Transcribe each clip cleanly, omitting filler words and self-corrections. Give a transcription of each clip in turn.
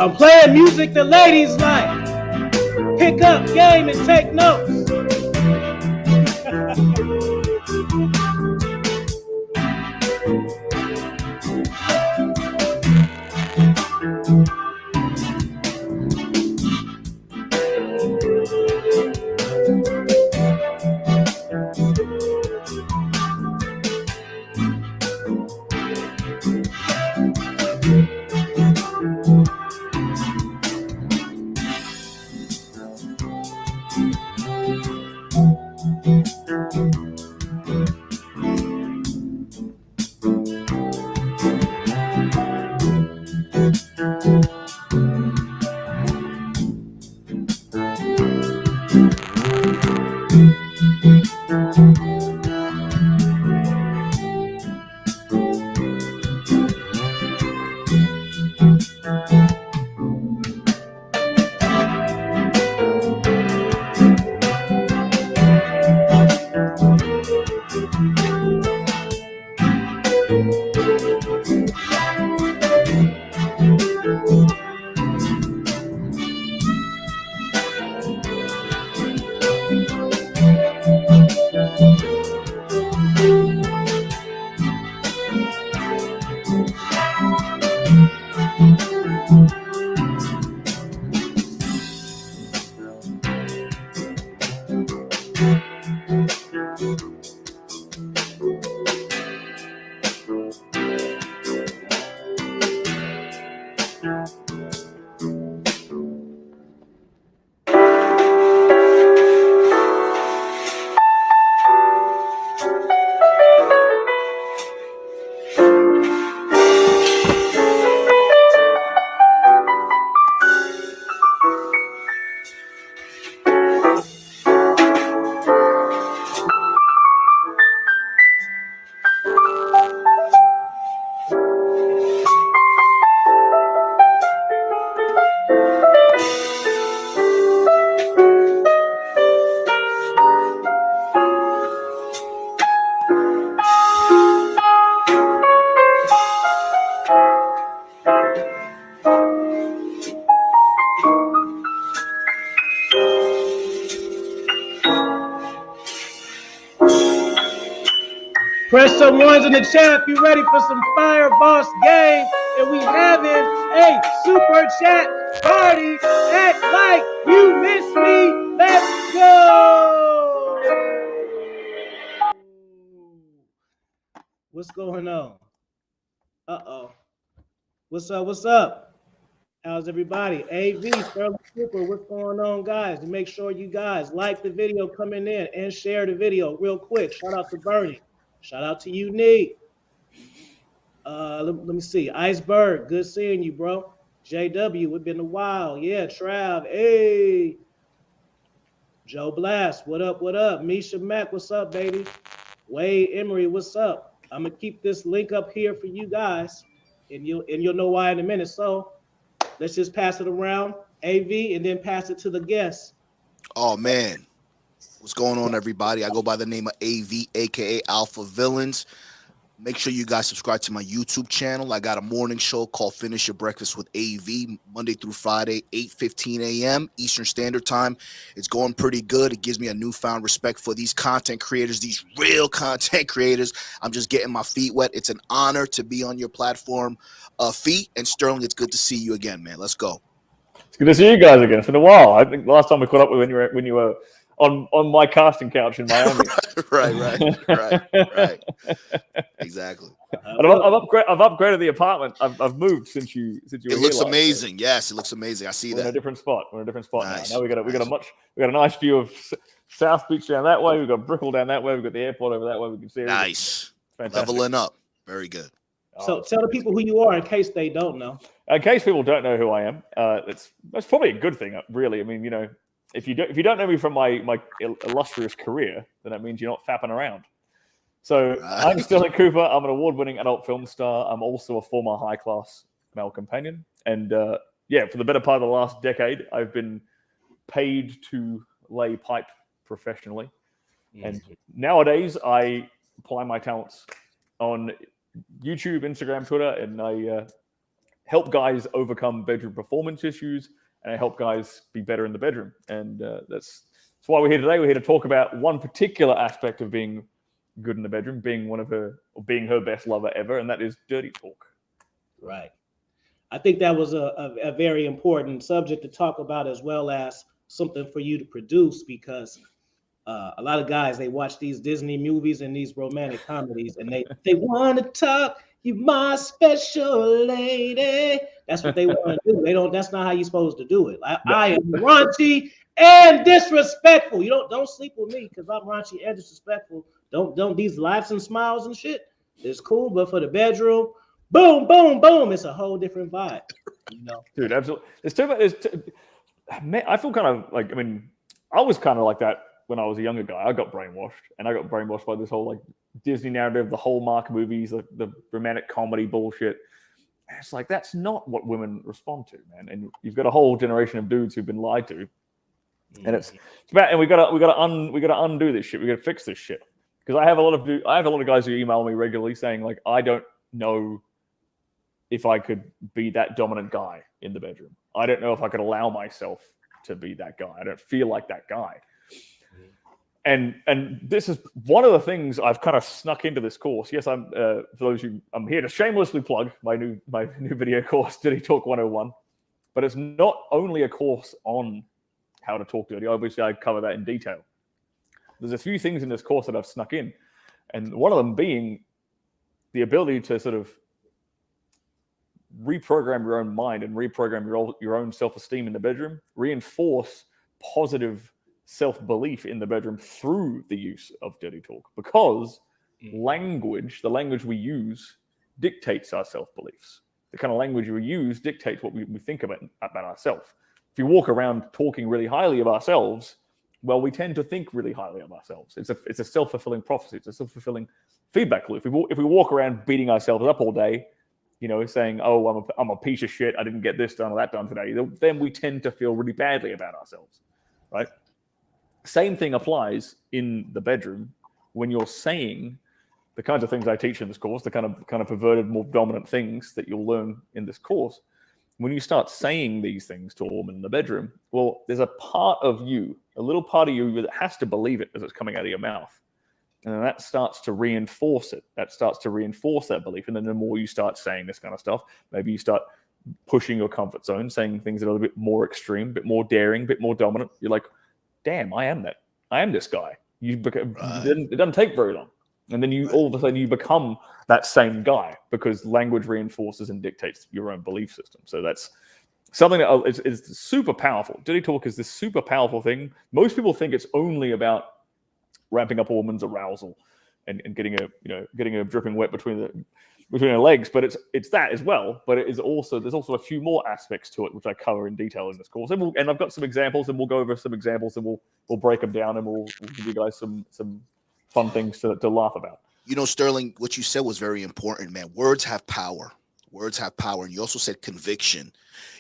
I'm playing music the ladies like. Pick up game and take notes. Press some ones in the chat if you're ready for some Fire Boss game. And we having a super chat party. Act like you miss me. Let's go. What's going on? Uh-oh. What's up? What's up? How's everybody? AV, Sterling Cooper, what's going on, guys? Make sure you guys like the video coming in and share the video real quick. Shout out to Bernie. Shout out to you, Nate. Let me see. Iceberg, good seeing you, bro. JW, it's been a while. Yeah, Trav, hey. Joe Blast, what up, what up? Misha Mack, what's up, baby? Wade Emery, what's up? I'm gonna keep this link up here for you guys, and you'll know why in a minute. So let's just pass it around, AV, and then pass it to the guests. Oh man, what's going on, everybody? I go by the name of AV, aka Alpha Villains. Make sure you guys subscribe to my YouTube channel. I got a morning show called Finish Your Breakfast with AV, Monday through Friday, 8:15 a.m. Eastern Standard Time. It's going pretty good. It gives me a newfound respect for these content creators, these real content creators. I'm just getting my feet wet. It's an honor to be on your platform, Feet. And Sterling, it's good to see you again, man. Let's go. It's good to see you guys again. It's been a while. I think last time we caught up with when you were on my casting couch in Miami. right. Exactly. I've upgraded the apartment. I've moved since you. It looks amazing. Yes, it looks amazing. I see that. We're in a different spot Nice. now. We got a nice view of South Beach down that way. We've got Brickell down that way. We've got the airport over that way. We can see everything. Nice. Leveling up. Very good. So tell the people who you are in case they don't know. In case people don't know who I am, that's probably a good thing, really. I mean, if you don't know me from my illustrious career, then that means you're not fapping around. So I'm Sterling Cooper. I'm an award-winning adult film star. I'm also a former high-class male companion. And for the better part of the last decade, I've been paid to lay pipe professionally. And nowadays, I apply my talents on YouTube, Instagram, Twitter, and I help guys overcome bedroom performance issues, and I help guys be better in the bedroom. And that's why we're here today. We're here to talk about one particular aspect of being good in the bedroom, being her best lover ever, and that is dirty talk. Right. I think that was a very important subject to talk about, as well as something for you to produce, because a lot of guys, they watch these Disney movies and these romantic comedies, and they want to talk. You my special lady. That's what they want to do. They don't. That's not how you're supposed to do it. I am raunchy and disrespectful. You don't sleep with me because I'm raunchy and disrespectful. Don't these laughs and smiles and shit. It's cool, but for the bedroom, boom, boom, boom. It's a whole different vibe. Dude, absolutely. I feel kind of like. I mean, I was kind of like that when I was a younger guy. I got brainwashed, and I got brainwashed by this whole like Disney narrative, the Hallmark movies, the romantic comedy bullshit. And it's like, that's not what women respond to, man. And you've got a whole generation of dudes who've been lied to, and it's about. And we gotta undo this shit. We gotta fix this shit, because I have a lot of guys who email me regularly saying like, I don't know if I could be that dominant guy in the bedroom. I don't know if I could allow myself to be that guy. I don't feel like that guy. And this is one of the things I've kind of snuck into this course. Yes, I'm for those who I'm here to shamelessly plug my new video course, Dirty Talk 101. But it's not only a course on how to talk dirty. Obviously, I cover that in detail. There's a few things in this course that I've snuck in, and one of them being the ability to sort of reprogram your own mind and reprogram your own self-esteem in the bedroom, reinforce positive self-belief in the bedroom through the use of dirty talk, because the language we use dictates our self-beliefs. The kind of language we use dictates what we think about ourselves. If you walk around talking really highly of ourselves, well, we tend to think really highly of ourselves. It's a self-fulfilling prophecy. It's a self-fulfilling feedback loop. If we walk around beating ourselves up all day, saying, "Oh, I'm a piece of shit. I didn't get this done or that done today," then we tend to feel really badly about ourselves, right? Same thing applies in the bedroom when you're saying the kinds of things I teach in this course, the kind of perverted, more dominant things that you'll learn in this course. When you start saying these things to a woman in the bedroom, well, there's a part of you, a little part of you that has to believe it as it's coming out of your mouth. And then that starts to reinforce it. That starts to reinforce that belief. And then the more you start saying this kind of stuff, maybe you start pushing your comfort zone, saying things that are a bit more extreme, a bit more daring, a bit more dominant. You're like, damn, I am that. I am this guy. It doesn't take very long. And then all of a sudden you become that same guy, because language reinforces and dictates your own belief system. So that's something that is super powerful. Dirty talk is this super powerful thing. Most people think it's only about ramping up a woman's arousal and getting her dripping wet between her legs, but it's that as well. But there's also a few more aspects to it which I cover in detail in this course. And I've got some examples, and we'll go over some examples, and we'll break them down, and we'll give you guys some fun things to laugh about. You know, Sterling, what you said was very important, man. Words have power. Words have power. And you also said conviction.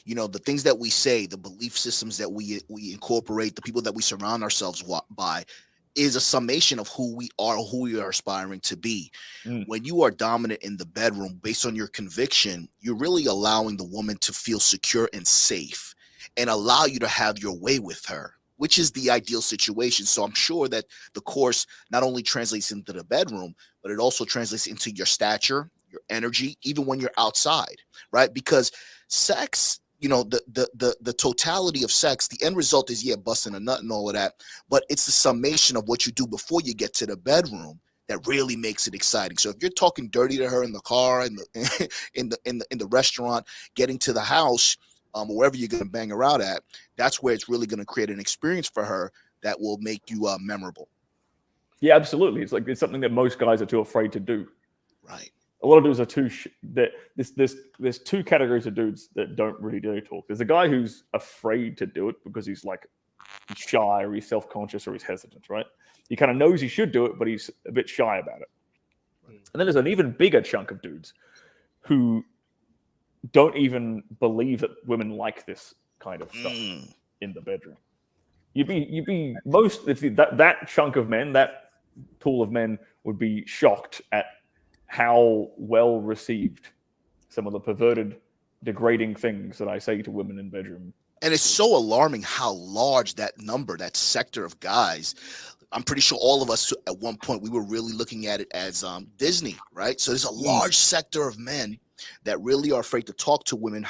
You know, the things that we say, the belief systems that we incorporate, the people that we surround ourselves by is a summation of who we are, who we are aspiring to be. When you are dominant in the bedroom based on your conviction, you're really allowing the woman to feel secure and safe and allow you to have your way with her, which is the ideal situation. So I'm sure that the course not only translates into the bedroom, but it also translates into your stature, your energy, even when you're outside, right? Because sex, you know, the totality of sex, the end result is, busting a nut and all of that, but it's the summation of what you do before you get to the bedroom that really makes it exciting. So if you're talking dirty to her in the car, in the restaurant, getting to the house, or wherever you're going to bang her out at, that's where it's really going to create an experience for her that will make you memorable. Yeah, absolutely. It's something that most guys are too afraid to do. Right. A lot of dudes are there's two categories of dudes that don't really dirty talk. There's a guy who's afraid to do it because he's like shy, or he's self-conscious, or he's hesitant, right? He kind of knows he should do it, but he's a bit shy about it. And then there's an even bigger chunk of dudes who don't even believe that women like this kind of stuff in the bedroom. You'd be most, if that chunk of men, that pool of men would be shocked at how well received some of the perverted, degrading things that I say to women in bedroom. And it's so alarming how large that number, that sector of guys. I'm pretty sure all of us at one point, we were really looking at it as Disney, right? So there's a large sector of men that really are afraid to talk to women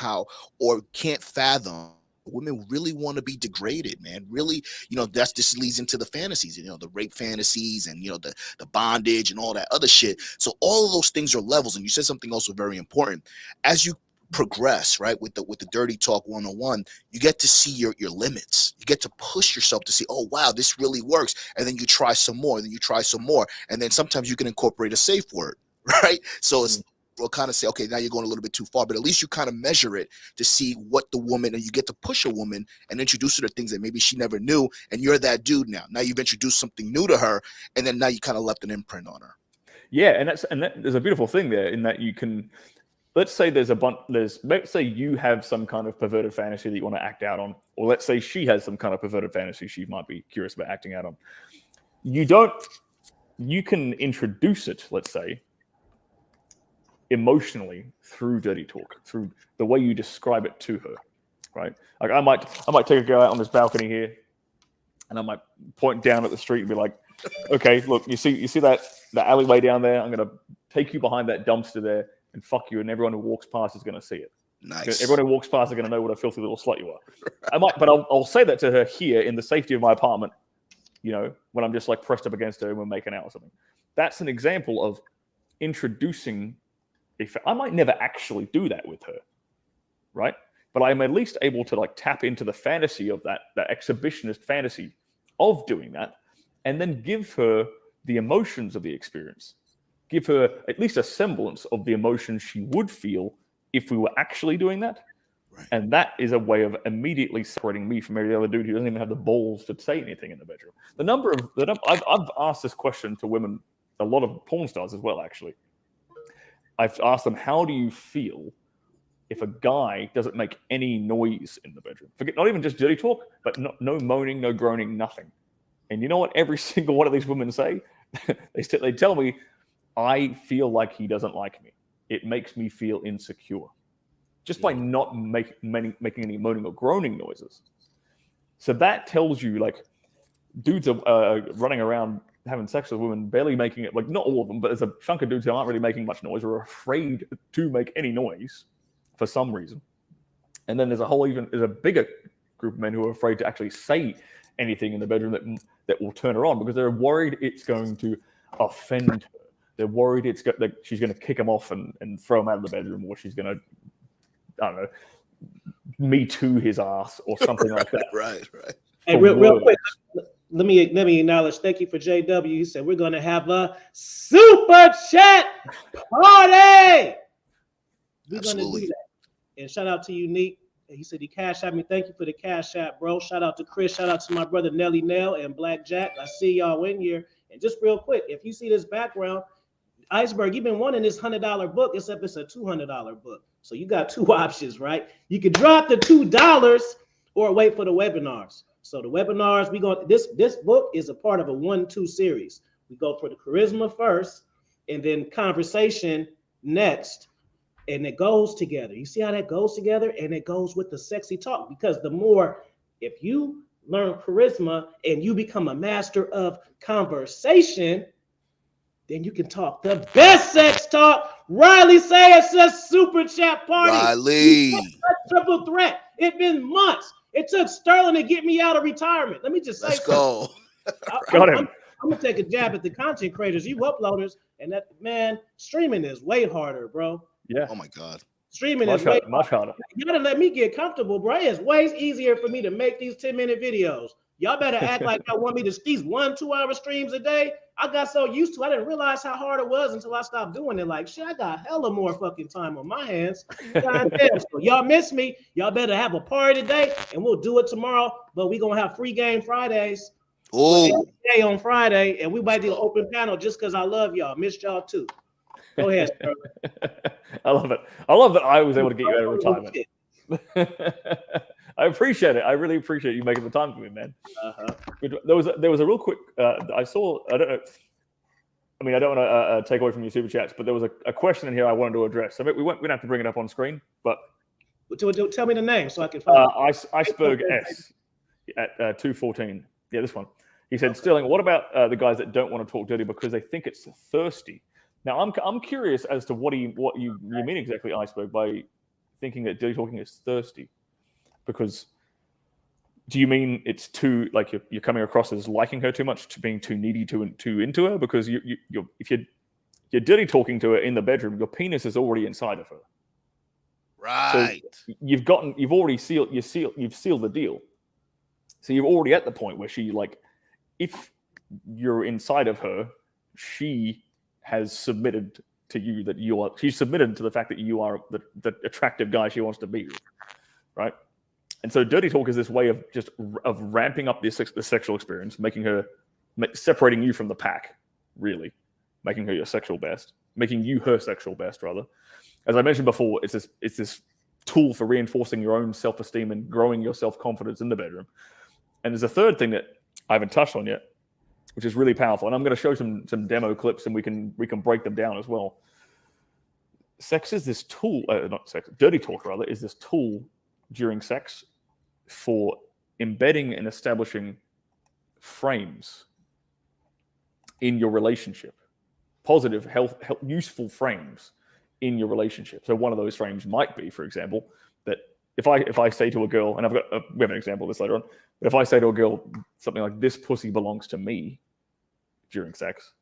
or can't fathom women really want to be degraded, man. Really, you know, this leads into the fantasies, you know, the rape fantasies and, you know, the bondage and all that other shit. So all of those things are levels. And you said something also very important. As you progress, right, with the dirty talk 101, you get to see your limits. You get to push yourself to see, oh wow, this really works. And then you try some more, then you try some more. And then sometimes you can incorporate a safe word, right? So we'll kind of say, okay, now you're going a little bit too far, but at least you kind of measure it to see what the woman, and you get to push a woman and introduce her to things that maybe she never knew. And you're that dude now. Now you've introduced something new to her, and then now you kind of left an imprint on her. Yeah, and there's a beautiful thing there in that you can, let's say let's say you have some kind of perverted fantasy that you want to act out on, or let's say she has some kind of perverted fantasy she might be curious about acting out on. You can introduce it, let's say, emotionally through dirty talk, through the way you describe it to her, right? Like I might take a girl out on this balcony here, and I might point down at the street and be like, okay, look, you see that alleyway down there? I'm gonna take you behind that dumpster there and fuck you, and everyone who walks past is gonna see it. Nice. Everyone who walks past is gonna know what a filthy little slut you are. But I'll say that to her here in the safety of my apartment, you know, when I'm just like pressed up against her and we're making out or something. That's an example of introducing. I might never actually do that with her, right? But I'm at least able to like tap into the fantasy of that exhibitionist fantasy of doing that, and then give her the emotions of the experience. Give her at least a semblance of the emotions she would feel if we were actually doing that. Right. And that is a way of immediately separating me from every other dude who doesn't even have the balls to say anything in the bedroom. I've asked this question to women, a lot of porn stars as well, actually. I've asked them, how do you feel if a guy doesn't make any noise in the bedroom? Forget not even just dirty talk, but no moaning, no groaning, nothing. And you know what every single one of these women say? They tell me, I feel like he doesn't like me. It makes me feel insecure. Just by not making any moaning or groaning noises. So that tells you, like, dudes are running around having sex with women, barely making it, like, not all of them, but there's a chunk of dudes who aren't really making much noise or are afraid to make any noise for some reason. And then there's a bigger group of men who are afraid to actually say anything in the bedroom that will turn her on, because they're worried it's going to offend her. They're worried that she's going to kick him off and throw him out of the bedroom, or she's going to, I don't know, me to his ass or something like that. Right. Hey, real quick, let me acknowledge. Thank you for JW. He said we're gonna have a super chat party. We're gonna do that. And shout out to Unique. He said he cash at me. Thank you for the cash app, bro. Shout out to Chris. Shout out to my brother Nelly Nell and Black Jack. I see y'all in here. And just real quick, if you see this background, Iceberg, you've been wanting this $100 book, except it's a $200 book. So you got two options, right? You could drop the $2 or wait for the webinars. So the webinars, this book is a part of a 1-2 series. We go for the charisma first, and then conversation next, and it goes together. You see how that goes together? And it goes with the sexy talk, because the more, if you learn charisma and you become a master of conversation, then you can talk the best sex talk. Riley say it's a super chat party. Riley. Triple threat. It's been months. It took Sterling to get me out of retirement. Let me just say Let's go. Got him. I'm going to take a jab at the content creators, you uploaders, and that, man, streaming is way harder, bro. Yeah. Oh, my God. Streaming much is way much harder. You got to let me get comfortable, bro. It's way easier for me to make these 10-minute videos. Y'all better act like y'all want me to these 1-2 hour streams a day. I got so used to it, I didn't realize how hard it was until I stopped doing it. Like, shit, I got hella more fucking time on my hands. God damn. So y'all miss me. Y'all better have a party today, and we'll do it tomorrow. But we going to have free game Fridays. Oh, Day on Friday, and we might do an open panel just because I love y'all. Missed y'all too. Go ahead, sir. I love it. I love that I was able to get you out of retirement. I appreciate it. I really appreciate you making the time for me, man. There was a real quick. I saw. I don't know. I mean, I don't want to take away from your super chats, but there was a question in here I wanted to address. So we don't have to bring it up on screen, but tell me the name so I can find Iceberg S at 214. Yeah, this one. He said, Stirling, what about the guys that don't want to talk dirty because they think it's thirsty? Now, I'm curious as to what you mean exactly, Iceberg, by thinking that dirty talking is thirsty. Because do you mean it's too, like, you're coming across as liking her too much, to being too needy, too into her? Because if you're dirty talking to her in the bedroom, your penis is already inside of her. right. So you've sealed the deal. So you're already at the point where she, like, if you're inside of her, she has submitted to you that she's submitted to the fact that you are the attractive guy she wants to be with, right? And so dirty talk is this way of ramping up the sexual experience, separating you from the pack, really, making her your sexual best, making you her sexual best, rather. As I mentioned before, it's this tool for reinforcing your own self-esteem and growing your self-confidence in the bedroom. And there's a third thing that I haven't touched on yet, which is really powerful. And I'm going to show some demo clips, and we can break them down as well. Sex is this tool, not sex, dirty talk rather, is this tool during sex for embedding and establishing frames in your relationship, positive, health, useful frames in your relationship. So one of those frames might be, for example, that if I say to a girl, and we have an example of this later on, but if I say to a girl something like, "This pussy belongs to me," during sex,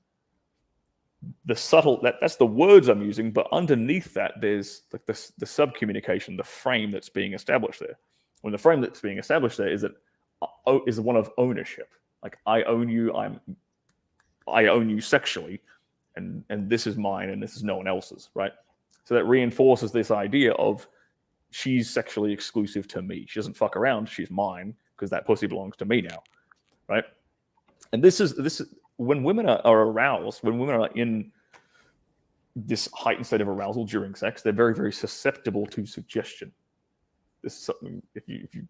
the subtle, that's the words I'm using, but underneath that there's like the sub-communication, the frame that's being established there. When the frame that's being established there is one of ownership. Like, I own you, I own you sexually, and this is mine and this is no one else's, right? So that reinforces this idea of she's sexually exclusive to me. She doesn't fuck around, she's mine because that pussy belongs to me now, right? And this is when women are aroused, when women are in this heightened state of arousal during sex, they're very, very susceptible to suggestion. This is something, if you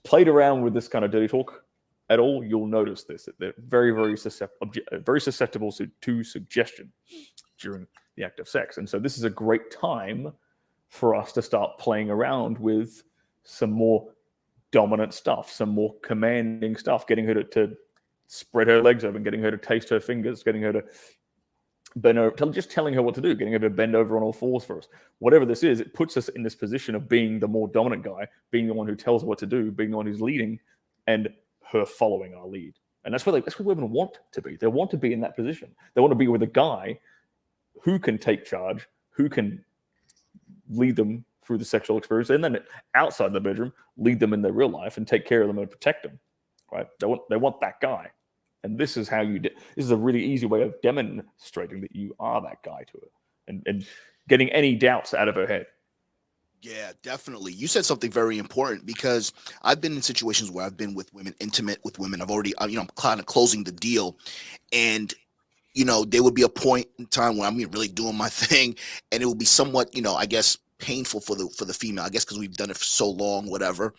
played around with this kind of dirty talk at all, you'll notice this. They're very, very susceptible to suggestion during the act of sex. And so this is a great time for us to start playing around with some more dominant stuff, some more commanding stuff, getting her to spread her legs open, getting her to taste her fingers, getting her to bend over, just telling her what to do, getting her to bend over on all fours for us. Whatever this is, it puts us in this position of being the more dominant guy, being the one who tells her what to do, being the one who's leading, and her following our lead. And that's where women want to be. They want to be in that position. They want to be with a guy who can take charge, who can lead them, through the sexual experience, and then outside the bedroom, lead them in their real life and take care of them and protect them. Right? They want that guy, and this is how you. This is a really easy way of demonstrating that you are that guy to her, and getting any doubts out of her head. Yeah, definitely. You said something very important, because I've been in situations where I've been with women, intimate with women. I've already, I'm kind of closing the deal, and there would be a point in time where I'm really doing my thing, and it would be somewhat, I guess, painful for the female, I guess, because we've done it for so long, whatever.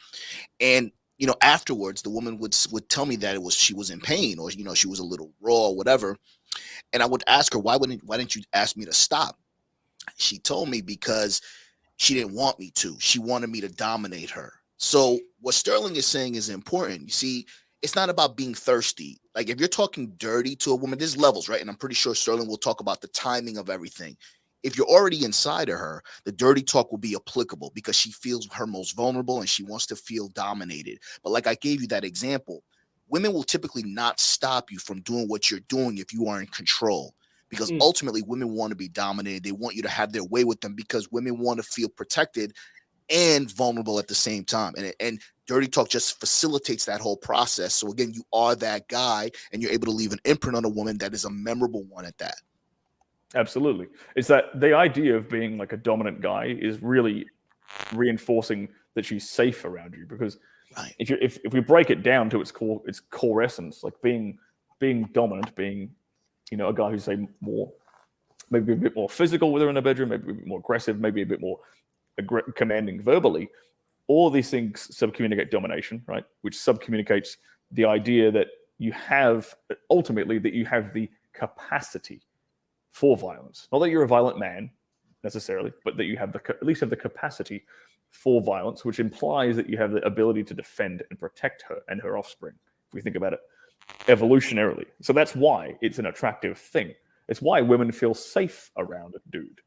And afterwards, the woman would tell me that she was in pain, or she was a little raw, or whatever. And I would ask her, why didn't you ask me to stop? She told me because she didn't want me to. She wanted me to dominate her. So what Stirling is saying is important. You see, it's not about being thirsty. Like, if you're talking dirty to a woman, there's levels, right? And I'm pretty sure Stirling will talk about the timing of everything. If you're already inside of her, the dirty talk will be applicable, because she feels her most vulnerable and she wants to feel dominated. But like I gave you that example, women will typically not stop you from doing what you're doing if you are in control. Because ultimately, women want to be dominated. They want you to have their way with them, because women want to feel protected and vulnerable at the same time. And dirty talk just facilitates that whole process. So again, you are that guy, and you're able to leave an imprint on a woman that is a memorable one at that. Absolutely. It's that the idea of being like a dominant guy is really reinforcing that she's safe around you, because right. if we break it down to its core essence, like being dominant, being a guy who's maybe a bit more physical with her in the bedroom, maybe a bit more aggressive, maybe a bit more commanding verbally. All these things subcommunicate domination, right? Which subcommunicates the idea that you have the capacity for violence. Not that you're a violent man necessarily, but that you have at least have the capacity for violence, which implies that you have the ability to defend and protect her and her offspring, if we think about it evolutionarily. So that's why it's an attractive thing. It's why women feel safe around a dude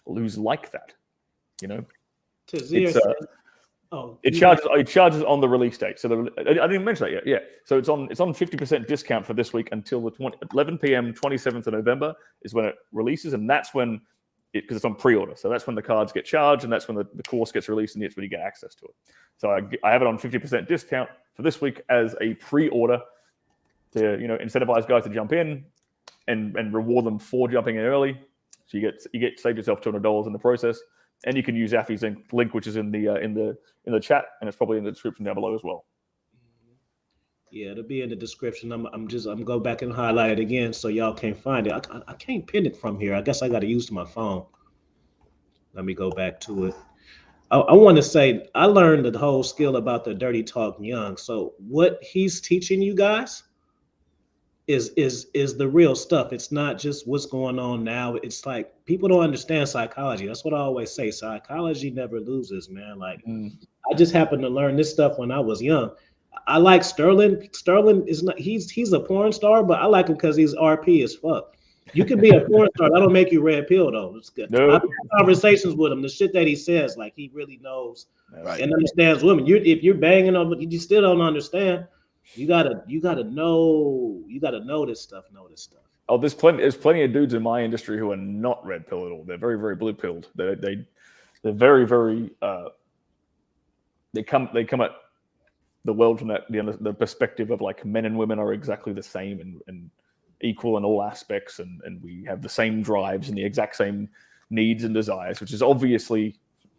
who's like that. It charges on the release date. So I didn't mention that yet. Yeah. So it's on 50% discount for this week until the 11 p.m. 27th of November is when it releases, and that's when because it's on pre-order. So that's when the cards get charged, and that's when the course gets released, and that's when you get access to it. So I have it on 50% discount for this week as a pre-order to incentivize guys to jump in and reward them for jumping in early. So you get save yourself $200 in the process, and you can use Affy's link, which is in the chat, and it's probably in the description down below as well. Yeah, it'll be in the description. I'm go back and highlight it again so y'all can't find it. I can't pin it from here. I guess I got to use my phone. Let me go back to it. I want to say I learned the whole skill about the dirty talk young. So what he's teaching you guys is the real stuff. It's not just what's going on now. It's like people don't understand psychology. That's what I always say. Psychology never loses, man. Like I just happened to learn this stuff when I was young. I like Stirling. Stirling is not he's a porn star, but I like him because he's RP as fuck. You can be a porn star. That don't make you red pill though. It's good. No. I've had conversations with him. The shit that he says, like he really knows Right. and understands women. If you're banging on, but you still don't understand. You gotta know this stuff. Oh, there's plenty of dudes in my industry who are not red pill at all. They're very, very blue pilled. They're very, very they come at the world from the perspective of like men and women are exactly the same and equal in all aspects, and we have the same drives and the exact same needs and desires, which is obviously,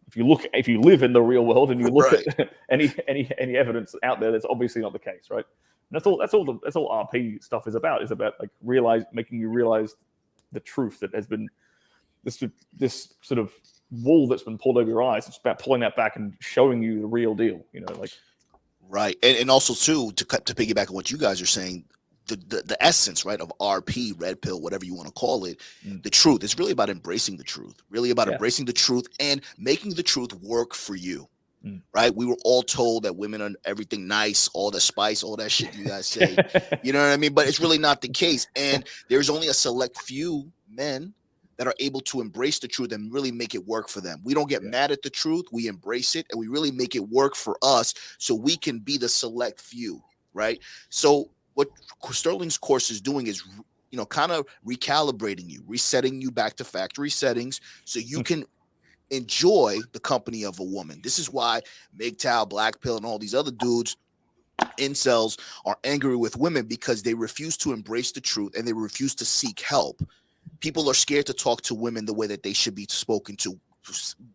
if you live in the real world and you look right. at any evidence out there, that's obviously not the case, right? And that's all RP stuff is about like making you realize the truth that has been this sort of wool that's been pulled over your eyes. It's about pulling that back and showing you the real deal, like. Right. And also too, to piggyback on what you guys are saying, the essence, right, of RP, red pill, whatever you want to call it, the truth. It's really about embracing the truth, embracing the truth and making the truth work for you. Right. We were all told that women are everything nice, all the spice, all that shit you guys say, you know what I mean? But it's really not the case. And there's only a select few men that are able to embrace the truth and really make it work for them. We don't get mad at the truth. We embrace it and we really make it work for us so we can be the select few. Right. So what Stirling's course is doing is, kind of recalibrating you, resetting you back to factory settings so you can enjoy the company of a woman. This is why MGTOW, Black Pill, and all these other dudes, incels, are angry with women, because they refuse to embrace the truth and they refuse to seek help. People are scared to talk to women the way that they should be spoken to.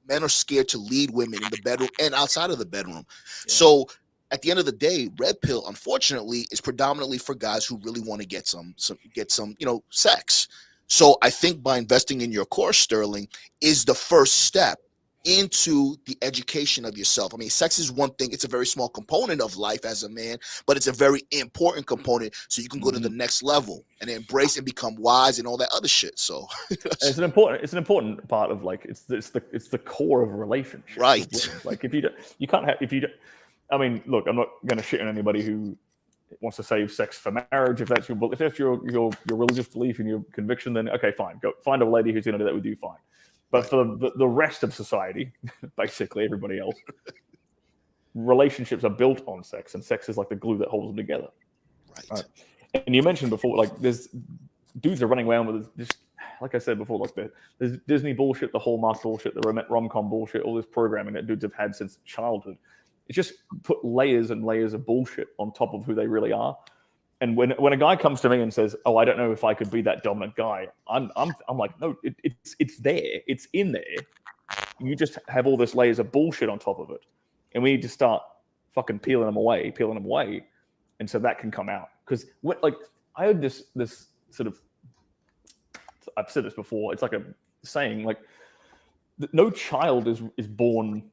Men are scared to lead women in the bedroom and outside of the bedroom. Yeah. So at the end of the day, red pill, unfortunately, is predominantly for guys who really want to get some sex. So I think by investing in your course, Sterling, is the first step into the education of yourself. I mean, sex is one thing. It's a very small component of life as a man, but it's a very important component, so you can go to the next level and embrace and become wise and all that other shit. So it's an important part of, like, it's the core of a relationship. Right. Like, I mean, look, I'm not going to shit on anybody who wants to save sex for marriage. If that's your religious belief and your conviction, then okay, fine. Go find a lady who's going to do that with you, fine. But for the rest of society, basically everybody else, relationships are built on sex, and sex is like the glue that holds them together. Right. And you mentioned before, like, there's dudes are running around with this, like I said before, like there's Disney bullshit, the Hallmark bullshit, the rom-com bullshit, all this programming that dudes have had since childhood. It's just put layers and layers of bullshit on top of who they really are. And when a guy comes to me and says, "Oh, I don't know if I could be that dominant guy," I'm like, no, it's there, it's in there. You just have all this layers of bullshit on top of it, and we need to start fucking peeling them away, and so that can come out. Because like, I heard this sort of, I've said this before. It's like a saying, like, no child is born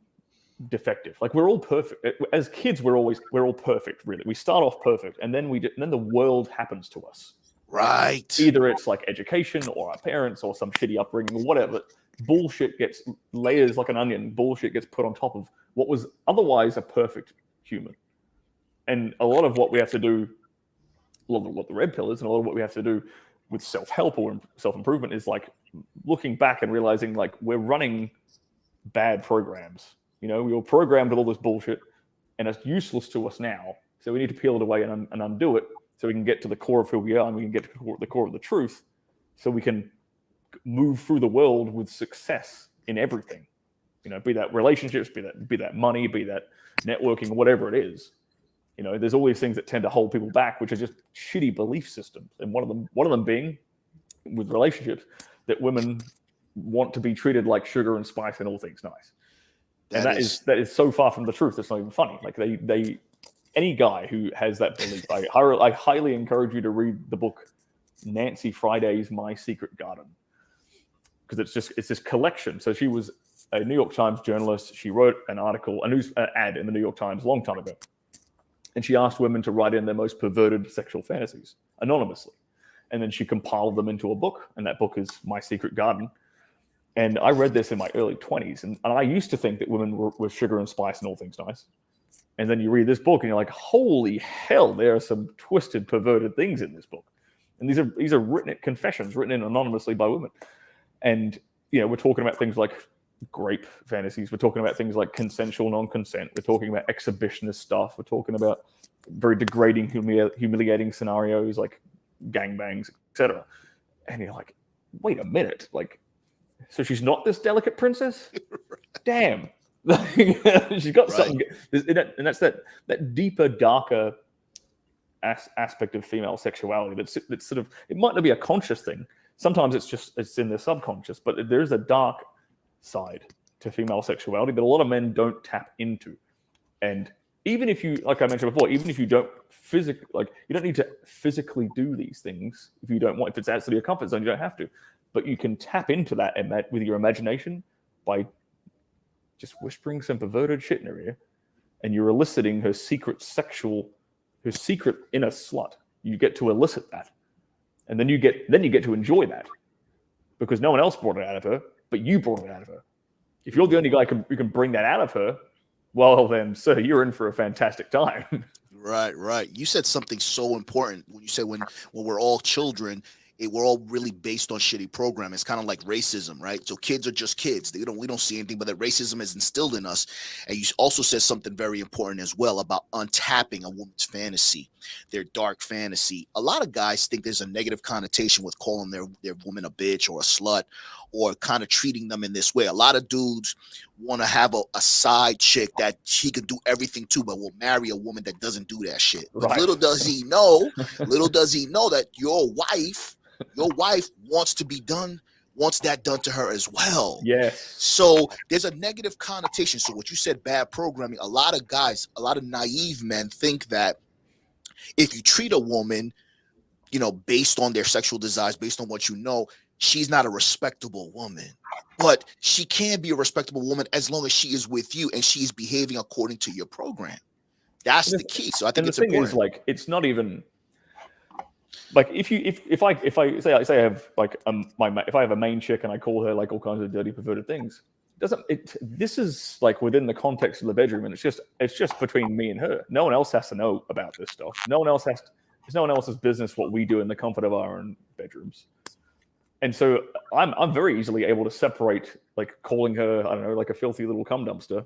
defective. Like, we're all perfect as kids. We're all perfect, really. We start off perfect, and then the world happens to us. Right. Either it's like education or our parents or some shitty upbringing or whatever. Bullshit gets layers like an onion. Bullshit gets put on top of what was otherwise a perfect human. And a lot of what we have to do, a lot of what the red pill is, and a lot of what we have to do with self-help or self-improvement is, like, looking back and realizing, like, we're running bad programs. You know, we were programmed with all this bullshit, and it's useless to us now. So we need to peel it away and undo it, so we can get to the core of who we are, and we can get to the core of the truth, so we can move through the world with success in everything. You know, be that relationships, be that money, be that networking, whatever it is. You know, there's all these things that tend to hold people back, which are just shitty belief systems. And one of them being, with relationships, that women want to be treated like sugar and spice and all things nice. That is so far from the truth. It's not even funny. Like, they any guy who has that belief, I highly encourage you to read the book Nancy Friday's My Secret Garden, because it's this collection. So she was a New York Times journalist. She wrote an article, an ad in the New York Times a long time ago, and she asked women to write in their most perverted sexual fantasies anonymously, and then she compiled them into a book, and that book is My Secret Garden. And I read this in my early 20s, and I used to think that women were sugar and spice and all things nice. And then you read this book, and you're like, holy hell, there are some twisted, perverted things in this book. And these are confessions written in anonymously by women. And, you know, we're talking about things like grape fantasies. We're talking about things like consensual non-consent. We're talking about exhibitionist stuff. We're talking about very degrading, humiliating scenarios like gangbangs, etc. And you're like, wait a minute, like, so she's not this delicate princess? Damn. She's got something. And that's that deeper, darker aspect of female sexuality that's sort of, it might not be a conscious thing. Sometimes it's in their subconscious, but there's a dark side to female sexuality that a lot of men don't tap into. And even if you, like I mentioned before, even if you don't physically, like, you don't need to physically do these things if you don't want. If it's outside of your comfort zone, you don't have to. But you can tap into that with your imagination by just whispering some perverted shit in her ear, and you're eliciting her secret inner slut. You get to elicit that, and then you get to enjoy that, because no one else brought it out of her, but you brought it out of her. If you're the only guy who can bring that out of her, well then, sir, you're in for a fantastic time. Right. You said something so important when you said when we're all children. We're all really based on shitty programming. It's kind of like racism, right? So kids are just kids. We don't see anything, but that racism is instilled in us. And you also said something very important as well about untapping a woman's fantasy, their dark fantasy. A lot of guys think there's a negative connotation with calling their woman a bitch or a slut or kind of treating them in this way. A lot of dudes want to have a side chick that he can do everything to, but will marry a woman that doesn't do that shit. But little does he know that your wife wants that done to her as well. Yes. So there's a negative connotation. So what you said, bad programming, a lot of naive men think that if you treat a woman, based on their sexual desires, based on what you know, she's not a respectable woman. But she can be a respectable woman as long as she is with you and she's behaving according to your program. That's the key. So I think it's important. Is, like, it's not even like if I say I have like if I have a main chick and I call her like all kinds of dirty, perverted things, this is like within the context of the bedroom, and it's just between me and her. No one else has to know about this stuff. It's no one else's business what we do in the comfort of our own bedrooms. And so I'm very easily able to separate, like, calling her, I don't know, like a filthy little cum dumpster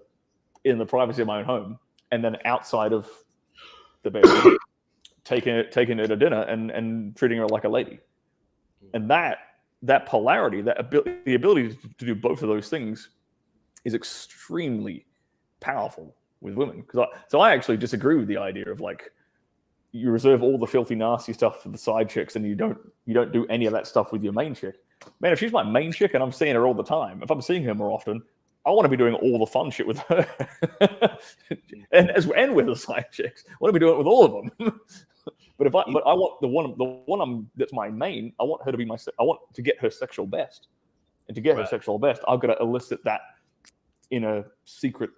in the privacy of my own home, and then outside of the bedroom, taking her to dinner and treating her like a lady. And that polarity, the ability to do both of those things is extremely powerful with women. So I actually disagree with the idea of, like, you reserve all the filthy, nasty stuff for the side chicks, and you don't do any of that stuff with your main chick. Man, if she's my main chick and I'm seeing her all the time, if I'm seeing her more often, I want to be doing all the fun shit with her, and with the side chicks. I want to be doing it with all of them. But I want the one that's my main. I want her to be I want to get her sexual best, and to get her sexual best, I've got to elicit that in a secret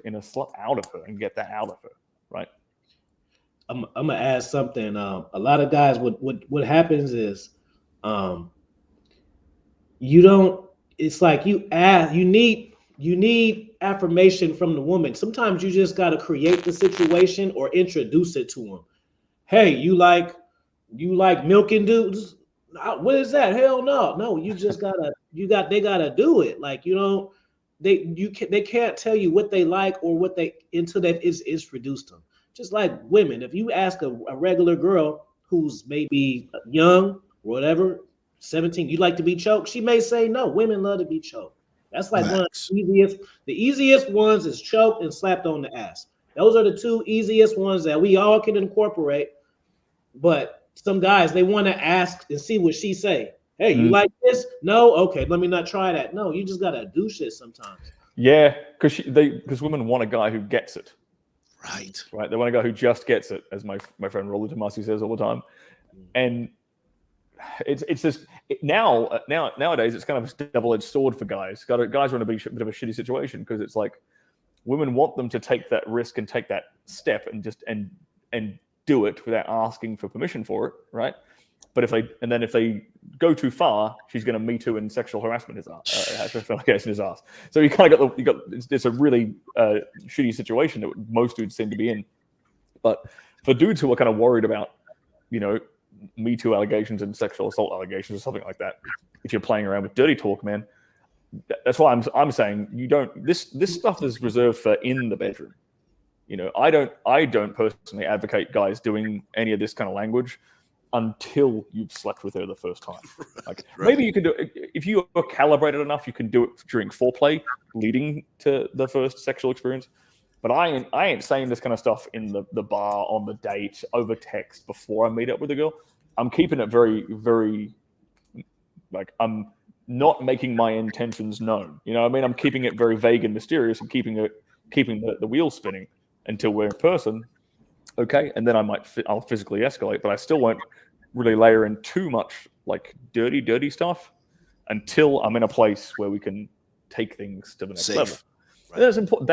in a slut out of her and get that out of her, right? I'm gonna add something. A lot of guys, what happens is, you don't. It's like you need affirmation from the woman. Sometimes you just gotta create the situation or introduce it to them. Hey, you like milking dudes? What is that? Hell no, no. You just they gotta do it. Like, they can't tell you what they like or what they until that is introduced them. Just like women, if you ask a regular girl who's maybe young or whatever, 17, you like to be choked, she may say no. Women love to be choked. That's like one of the easiest ones is choked and slapped on the ass. Those are the two easiest ones that we all can incorporate. But some guys, they want to ask and see what she say. Hey, you like this? No? Okay, let me not try that. No, you just got to do shit sometimes. Yeah, because women want a guy who gets it. Right. They want a guy who just gets it, as my friend Rolly Tomasi says all the time. And it's just nowadays it's kind of a double-edged sword for guys. Guys are in a bit of a shitty situation because it's like women want them to take that risk and take that step and just and do it without asking for permission for it, right? But if they go too far, she's going to Me Too and sexual harassment his ass. So you kind of got it's a really shitty situation that most dudes seem to be in. But for dudes who are kind of worried about, Me Too allegations and sexual assault allegations or something like that, if you're playing around with dirty talk, man, that's why I'm saying you don't. This stuff is reserved for in the bedroom. I don't personally advocate guys doing any of this kind of language until you've slept with her the first time. Like, maybe you can do it if you are calibrated enough. You can do it during foreplay, leading to the first sexual experience. But I ain't saying this kind of stuff in the bar, on the date, over text before I meet up with a girl. I'm keeping it very, very, like, I'm not making my intentions known. I'm keeping it very vague and mysterious, and keeping the wheel spinning until we're in person. Okay, and then I'll physically escalate, but I still won't really layer in too much like dirty stuff until I'm in a place where we can take things to the next level. Right. That's important.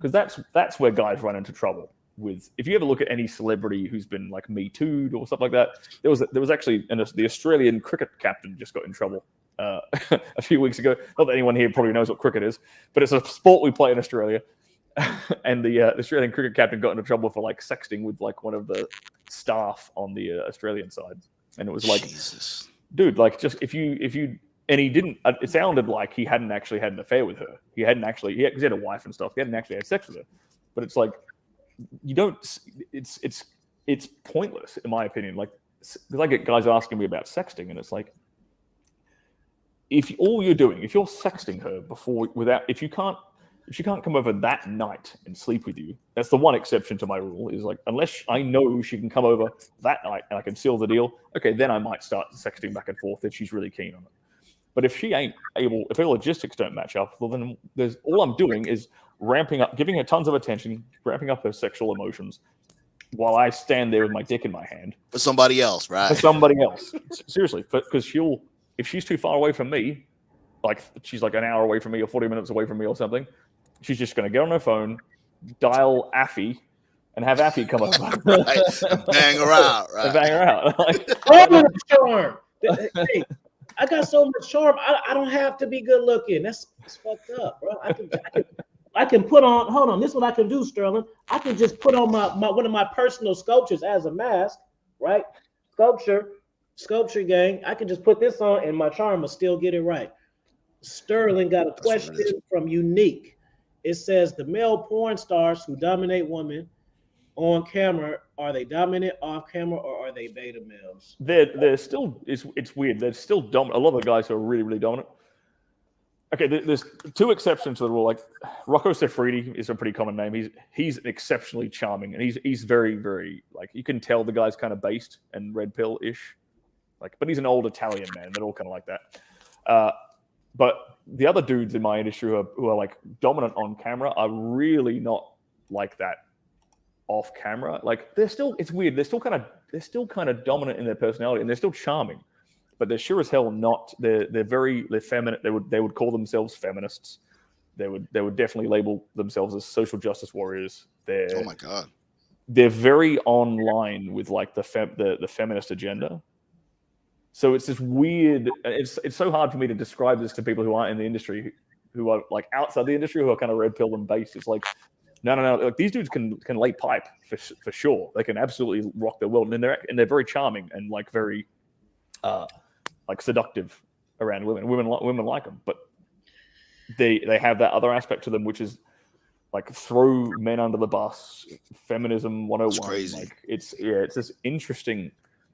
That's where guys run into trouble with. If you ever look at any celebrity who's been like Me Too'd or stuff like that, there was actually the Australian cricket captain just got in trouble a few weeks ago. Not that anyone here probably knows what cricket is, but it's a sport we play in Australia. And the Australian cricket captain got into trouble for like sexting with like one of the staff on the Australian side, and it was like, Jesus. Dude, like, just if you and he didn't. It sounded like he hadn't actually had an affair with her. He had a wife and stuff. He hadn't actually had sex with her, but it's like you don't. It's pointless in my opinion. Like, because I get guys asking me about sexting, and it's like, if all you're doing, if you're sexting her if she can't come over that night and sleep with you, that's the one exception to my rule, is like, unless I know she can come over that night and I can seal the deal, okay, then I might start sexting back and forth if she's really keen on it. But if she ain't able, if her logistics don't match up, well, then all I'm doing is ramping up, giving her tons of attention, ramping up her sexual emotions while I stand there with my dick in my hand. For somebody else, right? For somebody else. Seriously, because if she's too far away from me, like she's like an hour away from me or 40 minutes away from me or something, she's just going to get on her phone, dial Affy, and have Affy come over. Right. Bang her out. Right. And bang her out. Like, charm. Hey, I got so much charm. I don't have to be good looking. That's fucked up, bro. I can put on. Hold on. This is what I can do, Sterling. I can just put on my one of my personal sculptures as a mask, right? Sculpture gang. I can just put this on, and my charm will still get it right. Sterling got a question from Unique. It says the male porn stars who dominate women on camera, are they dominant off camera or are they beta males? They're still, it's weird. They're still dominant. A lot of the guys who are really, really dominant. Okay, there's two exceptions to the rule. Like Rocco Siffredi is a pretty common name. He's exceptionally charming, and he's very, very, like, you can tell the guy's kind of based and red pill-ish. Like, but he's an old Italian man. They're all kind of like that. But the other dudes in my industry who are like dominant on camera are really not like that off camera. Like it's weird. They're still kind of dominant in their personality, and they're still charming, but they're sure as hell not. They're feminine. They would call themselves feminists. They would definitely label themselves as social justice warriors. Oh my God. They're very online with like the feminist agenda. So it's this weird. It's so hard for me to describe this to people who aren't in the industry, who are like outside the industry, who are kind of red pill and based. It's like, no. Like, these dudes can lay pipe for sure. They can absolutely rock their world, and they're very charming and like very like seductive around women. Women like them, but they have that other aspect to them, which is like throw men under the bus, feminism 101. It's crazy. Like it's this interesting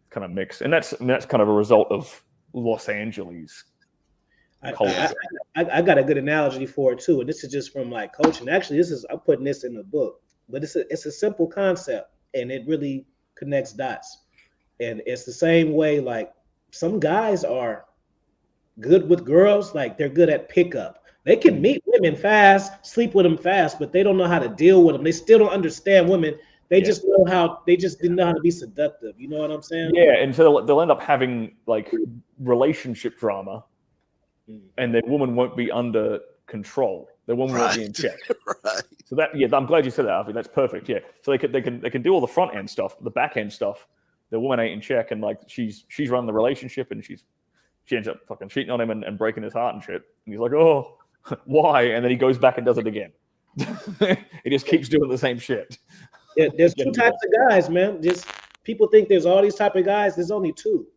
kind of mix, and that's kind of a result of Los Angeles culture. I got a good analogy for it too, and this is just from like coaching. Actually, I'm putting this in the book, but it's a simple concept, and it really connects dots. And it's the same way like some guys are good with girls, like they're good at pickup. They can meet women fast, sleep with them fast, but they don't know how to deal with them. They still don't understand women. They just know how. They just didn't know how to be seductive. You know what I'm saying? Yeah, and so they'll end up having like relationship drama, and their woman won't be under control. Their woman won't be in check. Right. So I'm glad you said that, Alfie. That's perfect. Yeah. So they can do all the front end stuff, the back end stuff. The woman ain't in check, and like she's running the relationship, and she ends up fucking cheating on him and breaking his heart and shit. And he's like, oh, why? And then he goes back and does it again. He just keeps doing the same shit. Yeah, there's two types of guys, man. Just people think there's all these type of guys. There's only two.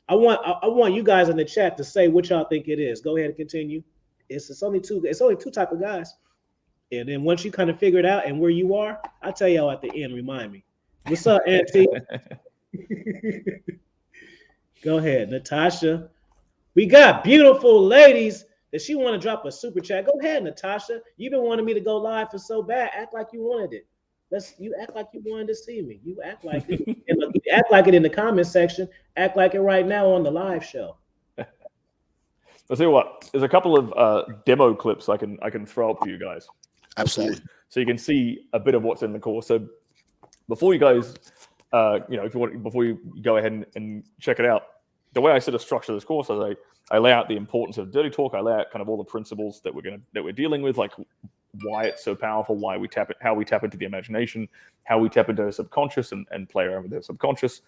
I want you guys in the chat to say what y'all think it is. Go ahead and continue. It's only two. It's only two type of guys. And then once you kind of figure it out and where you are, I'll tell y'all at the end. Remind me. What's up, Auntie? Go ahead, Natasha. We got beautiful ladies that she want to drop a super chat. Go ahead, Natasha. You've been wanting me to go live for so bad. Act like you wanted it. You act like you wanted to see me. You act like it. And look, you act like it in the comment section. Act like it right now on the live show. I'll tell you what. There's a couple of demo clips I can throw up for you guys. Absolutely. So you can see a bit of what's in the course. So before you guys, if you want, before you go ahead and check it out, the way I sort of structure this course is I lay out the importance of dirty talk. I lay out kind of all the principles that we're dealing with, like why it's so powerful, how we tap into the imagination, how we tap into the subconscious and play around with the subconscious.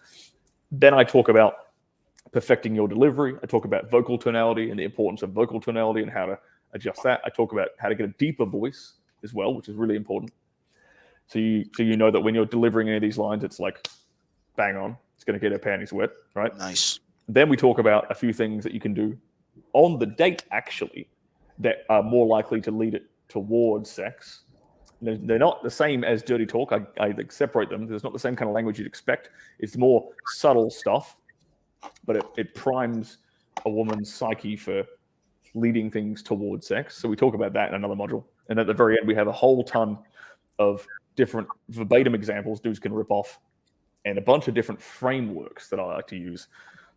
Then I talk about perfecting your delivery. I talk about vocal tonality and the importance of vocal tonality and how to adjust that. I talk about how to get a deeper voice as well, which is really important. So you know that when you're delivering any of these lines, it's like bang on. It's going to get her panties wet, right? Nice. Then we talk about a few things that you can do on the date, actually, that are more likely to lead it towards sex. They're not the same as dirty talk. I separate them. There's not the same kind of language you'd expect. It's more subtle stuff, but it primes a woman's psyche for leading things towards sex. So we talk about that in another module. And at the very end, we have a whole ton of different verbatim examples dudes can rip off, and a bunch of different frameworks that I like to use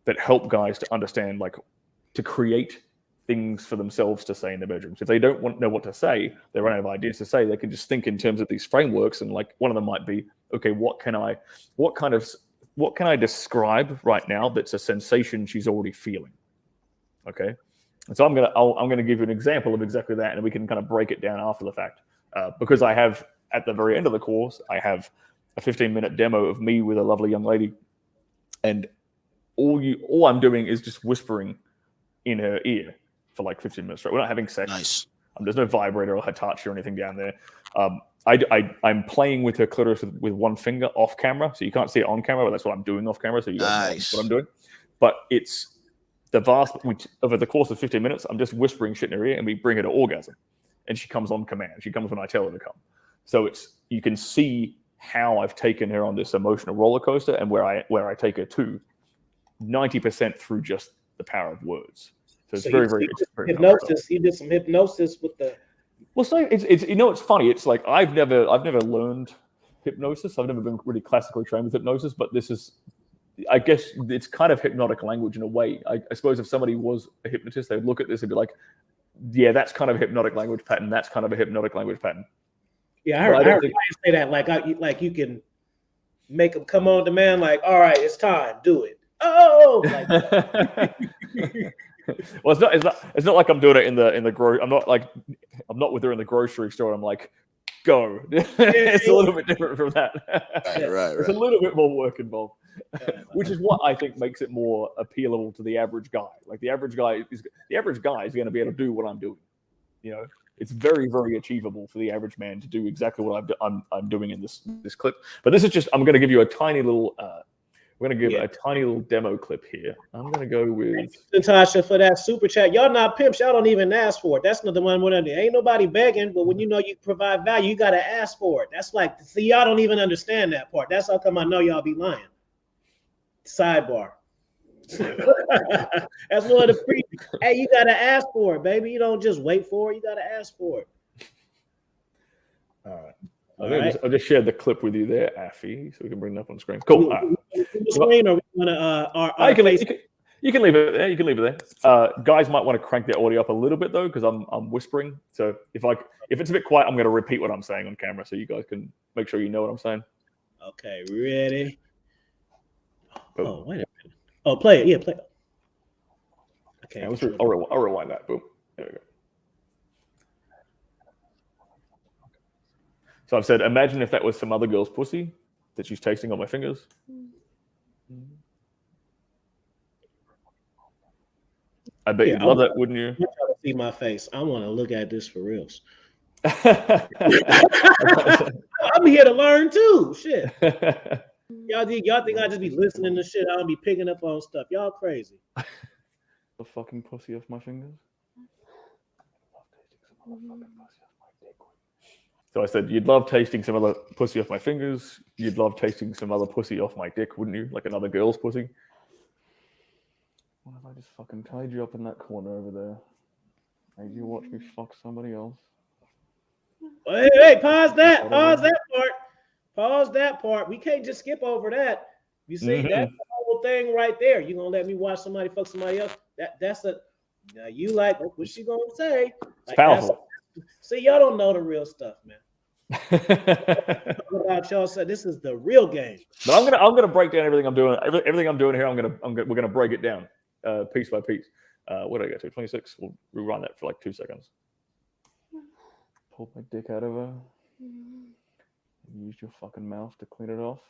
that help guys to understand, like, to create things for themselves to say in their bedrooms. If they don't know what to say, they run out of ideas to say, they can just think in terms of these frameworks. And like one of them might be, okay, what can I describe right now that's a sensation she's already feeling? Okay. And so I'm gonna give you an example of exactly that, and we can kind of break it down after the fact. Because I have, at the very end of the course, I have a 15-minute demo of me with a lovely young lady, and all I'm doing is just whispering in her ear for like 15 minutes straight. We're not having sex. Nice. There's no vibrator or Hitachi or anything down there. I'm playing with her clitoris with one finger off camera, so you can't see it on camera, but that's what I'm doing off camera, so you guys know what I'm doing. But it's over the course of 15 minutes, I'm just whispering shit in her ear, and we bring her to orgasm. And she comes on command. She comes when I tell her to come. So you can see how I've taken her on this emotional roller coaster, and where I take her to 90% through just the power of words. So it's very hypnosis. You did some hypnosis with the. Well, so it's it's funny. It's like I've never learned hypnosis. I've never been really classically trained with hypnosis, but this is, I guess, it's kind of hypnotic language in a way. I suppose if somebody was a hypnotist, they'd look at this and be like, yeah, that's kind of a hypnotic language pattern. That's kind of a hypnotic language pattern. Yeah, I heard clients say that. Like you can make them come on demand. Like, all right, it's time. Do it. Oh, like, well, it's not like I'm doing it in the I'm not with her in the grocery store. I'm like, go. It's a little bit different from that. Right. It's a little bit more work involved, which is what I think makes it more appealable to the average guy. Like the average guy is going to be able to do what I'm doing. You know, it's very, very achievable for the average man to do exactly what I'm doing in this clip. But this is just, I'm going to give you a tiny little. We're going to give a tiny little demo clip here. I'm going to go with... Thank you, Natasha, for that super chat. Y'all not pimps. Y'all don't even ask for it. That's not the one. Ain't nobody begging, but when you know you provide value, you got to ask for it. That's like, see, y'all don't even understand that part. That's how come I know y'all be lying. Sidebar. That's one of the free... Hey, you got to ask for it, baby. You don't just wait for it. You got to ask for it. All right. I just shared the clip with you there, Affy, so we can bring it up on the screen. Cool. The screen, or we want to? You can leave it there. You can leave it there. Guys might want to crank their audio up a little bit though, because I'm whispering. So if it's a bit quiet, I'm going to repeat what I'm saying on camera, so you guys can make sure you know what I'm saying. Okay, ready? Boom. Oh, wait a minute. Oh, play it. Yeah, play it. Okay. I'll rewind that. Boom. There we go. So I've said, imagine if that was some other girl's pussy that she's tasting on my fingers. I bet you'd love that, wouldn't you? I'm trying to see my face. I want to look at this for reals. I'm here to learn too. Shit. Y'all think I just be listening to shit? I don't be picking up on stuff. Y'all crazy. The fucking pussy off my fingers. So I said, you'd love tasting some other pussy off my fingers. You'd love tasting some other pussy off my dick, wouldn't you? Like another girl's pussy. What if I just fucking tied you up in that corner over there? Made you watch me fuck somebody else? Hey, pause that. Pause that part. Pause that part. We can't just skip over that. You see, that's the whole thing right there. You gonna let me watch somebody fuck somebody else? That's a. Now you like, what's she gonna say? It's powerful. See, y'all don't know the real stuff, man. About y'all said this is the real game. But I'm gonna break down everything I'm doing. Everything I'm doing here, we're gonna break it down piece by piece. What did I get to? 26. We'll rerun that for like 2 seconds. Pull my dick out of her. Use your fucking mouth to clean it off.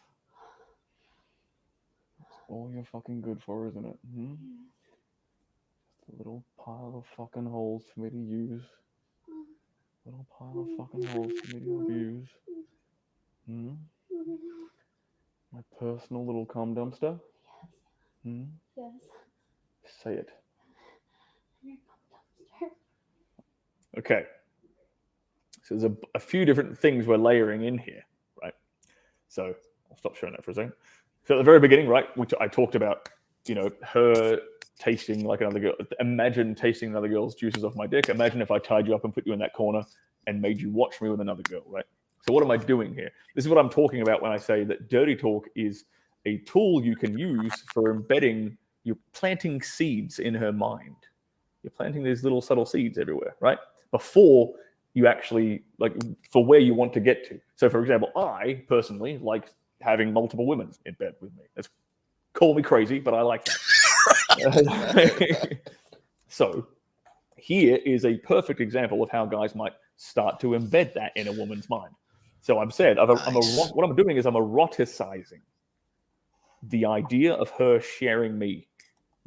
That's all you're fucking good for, isn't it? Just a little pile of fucking holes for me to use. Little pile of fucking holes for me to abuse. My personal little cum dumpster. Yes. Say it. Okay. So there's a few different things we're layering in here, right? So I'll stop showing that for a second. So at the very beginning, right, I talked about, her tasting like another girl. Imagine tasting another girl's juices off my dick. Imagine if I tied you up and put you in that corner and made you watch me with another girl, right? So what am I doing here? This is what I'm talking about when I say that dirty talk is a tool you can use for embedding, you're planting seeds in her mind. You're planting these little subtle seeds everywhere, right? Before you actually, like, for where you want to get to. So, for example, I personally like having multiple women in bed with me. That's, call me crazy, but I like that. So, here is a perfect example of how guys might start to embed that in a woman's mind. So I've said, what I'm doing is I'm eroticizing the idea of her sharing me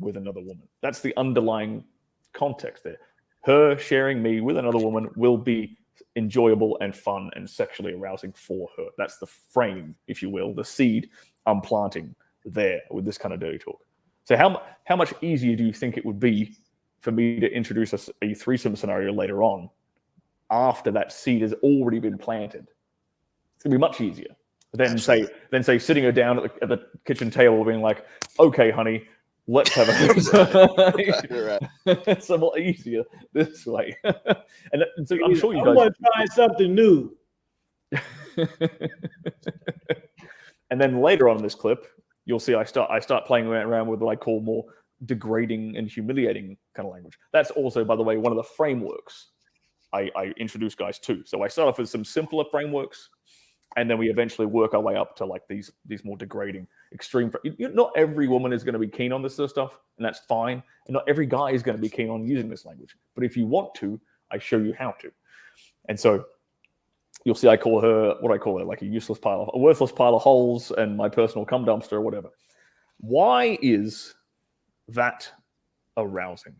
with another woman. That's the underlying context there. Her sharing me with another woman will be enjoyable and fun and sexually arousing for her. That's the frame, if you will, the seed I'm planting there with this kind of dirty talk. So how much easier do you think it would be for me to introduce a threesome scenario later on after that seed has already been planted? It's gonna be much easier than say sitting her down at the kitchen table being like, okay, honey, let's have a It's a lot easier this way. And so I'm sure you guys want to try something new. And then later on in this clip, you'll see I start playing around with what I call more degrading and humiliating kind of language. That's also, by the way, one of the frameworks I introduce guys to. So I start off with some simpler frameworks, and then we eventually work our way up to like these more degrading, extreme. Not every woman is going to be keen on this sort of stuff, and that's fine. And not every guy is going to be keen on using this language. But if you want to, I show you how to. And so you'll see I call her, what do I call her? Like a worthless pile of holes and my personal cum dumpster or whatever. Why is that arousing?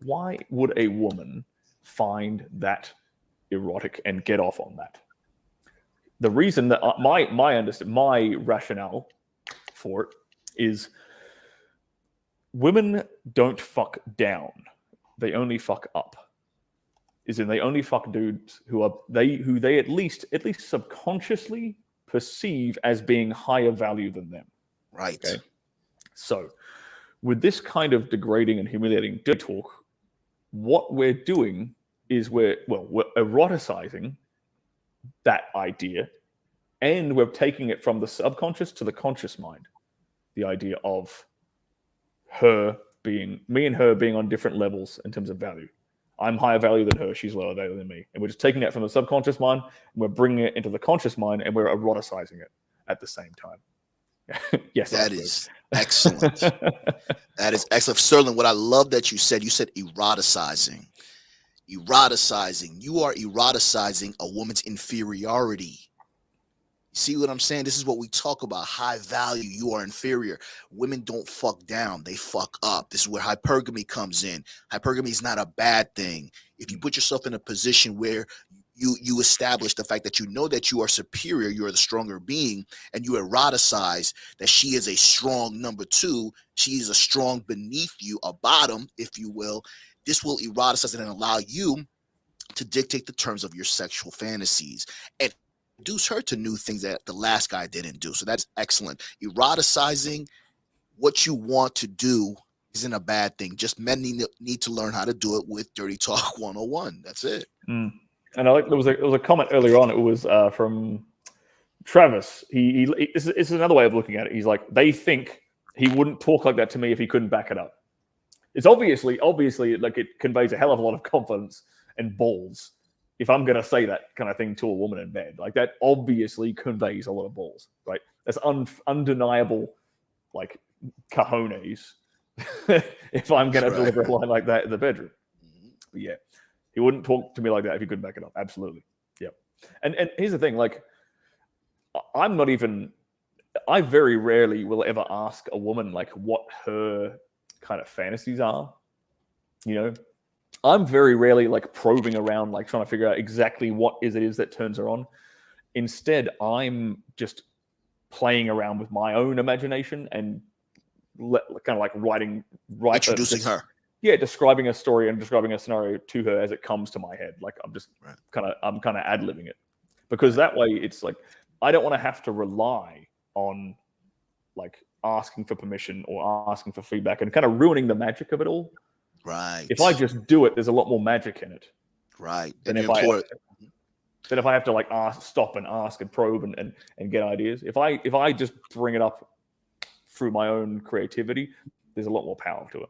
Why would a woman find that erotic and get off on that? The reason that my rationale for it is women don't fuck down; they only fuck up. They only fuck dudes who they at least subconsciously perceive as being higher value than them. Right. Okay? So, with this kind of degrading and humiliating dirty talk, what we're doing is we're eroticizing that idea, and we're taking it from the subconscious to the conscious mind. The idea of me and her being on different levels in terms of value. I'm higher value than her, she's lower value than me. And we're just taking that from the subconscious mind, and we're bringing it into the conscious mind, and we're eroticizing it at the same time. Yes, that is excellent. That is excellent. Sterling, what I love that you said eroticizing. Eroticizing. You are eroticizing a woman's inferiority. You see what I'm saying? This is what we talk about. High value. You are inferior. Women don't fuck down. They fuck up. This is where hypergamy comes in. Hypergamy is not a bad thing. If you put yourself in a position where you establish the fact that you know that you are superior, you are the stronger being, and you eroticize that she is a strong number two, she is a strong beneath you, a bottom, if you will, this will eroticize and allow you to dictate the terms of your sexual fantasies and introduce her to new things that the last guy didn't do. So that's excellent. Eroticizing what you want to do isn't a bad thing. Just men need to learn how to do it with Dirty Talk 101. That's it. And I like there was a comment earlier on. It was from Travis. This is another way of looking at it. He's like, they think he wouldn't talk like that to me if he couldn't back it up. It's obviously like it conveys a hell of a lot of confidence and balls if I'm going to say that kind of thing to a woman in bed. Like that obviously conveys a lot of balls, right? That's undeniable, like cojones. If I'm going to deliver a line like that in the bedroom. But yeah, he wouldn't talk to me like that if he couldn't back it up. Absolutely. Yeah. And here's the thing, like I very rarely will ever ask a woman like what her kind of fantasies are. You know, I'm very rarely like probing around, like trying to figure out exactly what it is that turns her on. Instead, I'm just playing around with my own imagination and kind of like introducing her. Yeah, describing a story and describing a scenario to her as it comes to my head. Like I'm just kind of ad-libbing it, because that way it's like I don't want to have to rely on like asking for permission or asking for feedback and kind of ruining the magic of it all. Right. If I just do it, there's a lot more magic in it. Right. Than And if I have to like stop and ask and probe and get ideas. If I just bring it up through my own creativity, there's a lot more power to it.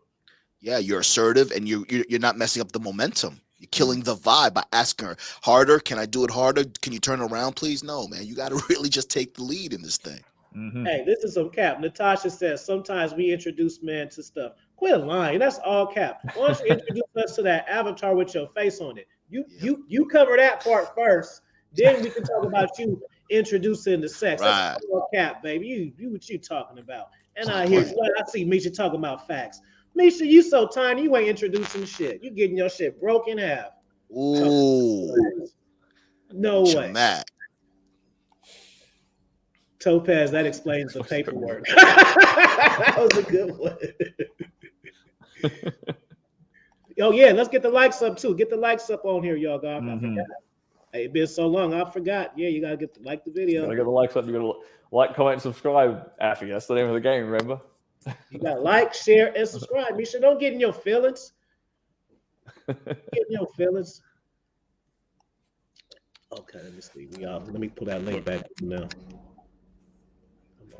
Yeah, you're assertive and you're not messing up the momentum. You're killing the vibe by asking her harder. Can I do it harder? Can you turn around, please? No, man. You got to really just take the lead in this thing. Mm-hmm. Hey, this is some cap. Natasha says sometimes we introduce men to stuff. Quit lying. That's all cap. Why don't you introduce us to that avatar with your face on it? You cover that part first. Then we can talk about you introducing the sex. Right. That's all cap, baby. You what you talking about? And I hear I see Misha talking about facts. Misha, you so tiny, you ain't introducing shit. You getting your shit broken in half. Ooh. No way. Matt. Topaz, that explains the paperwork. That was a good one. Oh yeah, let's get the likes up too. Get the likes up on here, y'all. God, I forgot. Hey, it's been so long, I forgot. Yeah, you gotta like the video. You gotta get the likes up. You gotta like, comment, subscribe. Affy, that's the name of the game. Remember? You gotta like, share, and subscribe. Misha, don't get in your feelings. Get in your feelings. Okay, let me see. Let me pull that link back now.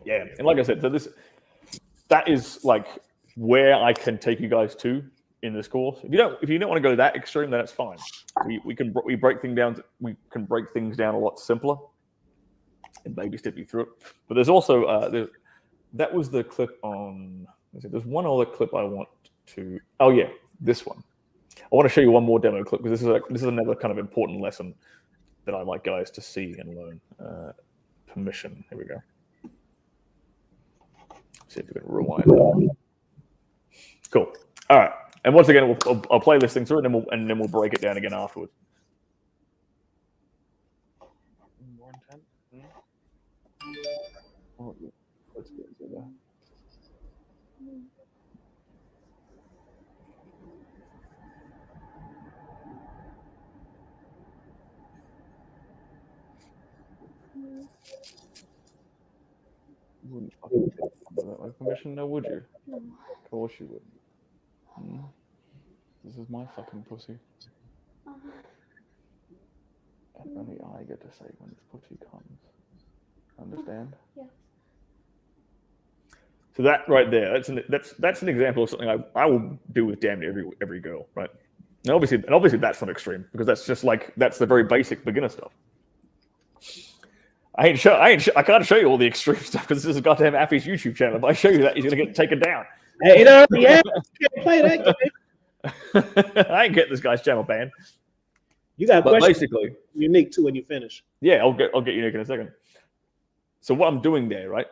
Yeah, and like I said, so that is like where I can take you guys to in this course. If you don't want to go that extreme, then it's fine. We can break things down. We can break things down a lot simpler and maybe step you through it. But there's also that was the clip on. There's one other clip I want to. Oh yeah, this one. I want to show you one more demo clip because this is another kind of important lesson that I like guys to see and learn. Permission. Here we go. See if we can rewind that. Cool. All right. And once again, I'll play this thing through, and then we'll break it down again afterwards. More intent. Oh, let's get into that. You wouldn't fucking take my permission, now would you? No. Of course you wouldn't. This is my fucking pussy. And only I get to say when this pussy comes. Understand? Yes. So that right there, that's an example of something I will do with damn near every girl, right? And obviously that's not extreme because that's just like that's the very basic beginner stuff. I can't show you all the extreme stuff because this is goddamn Affy's YouTube channel. If I show you that, he's gonna get taken down. Hey, it already happened. You can't play that game. I ain't get this guy's channel banned. You got But questions basically, unique too when you finish. yeah, I'll get unique in a second. So what I'm doing there, right?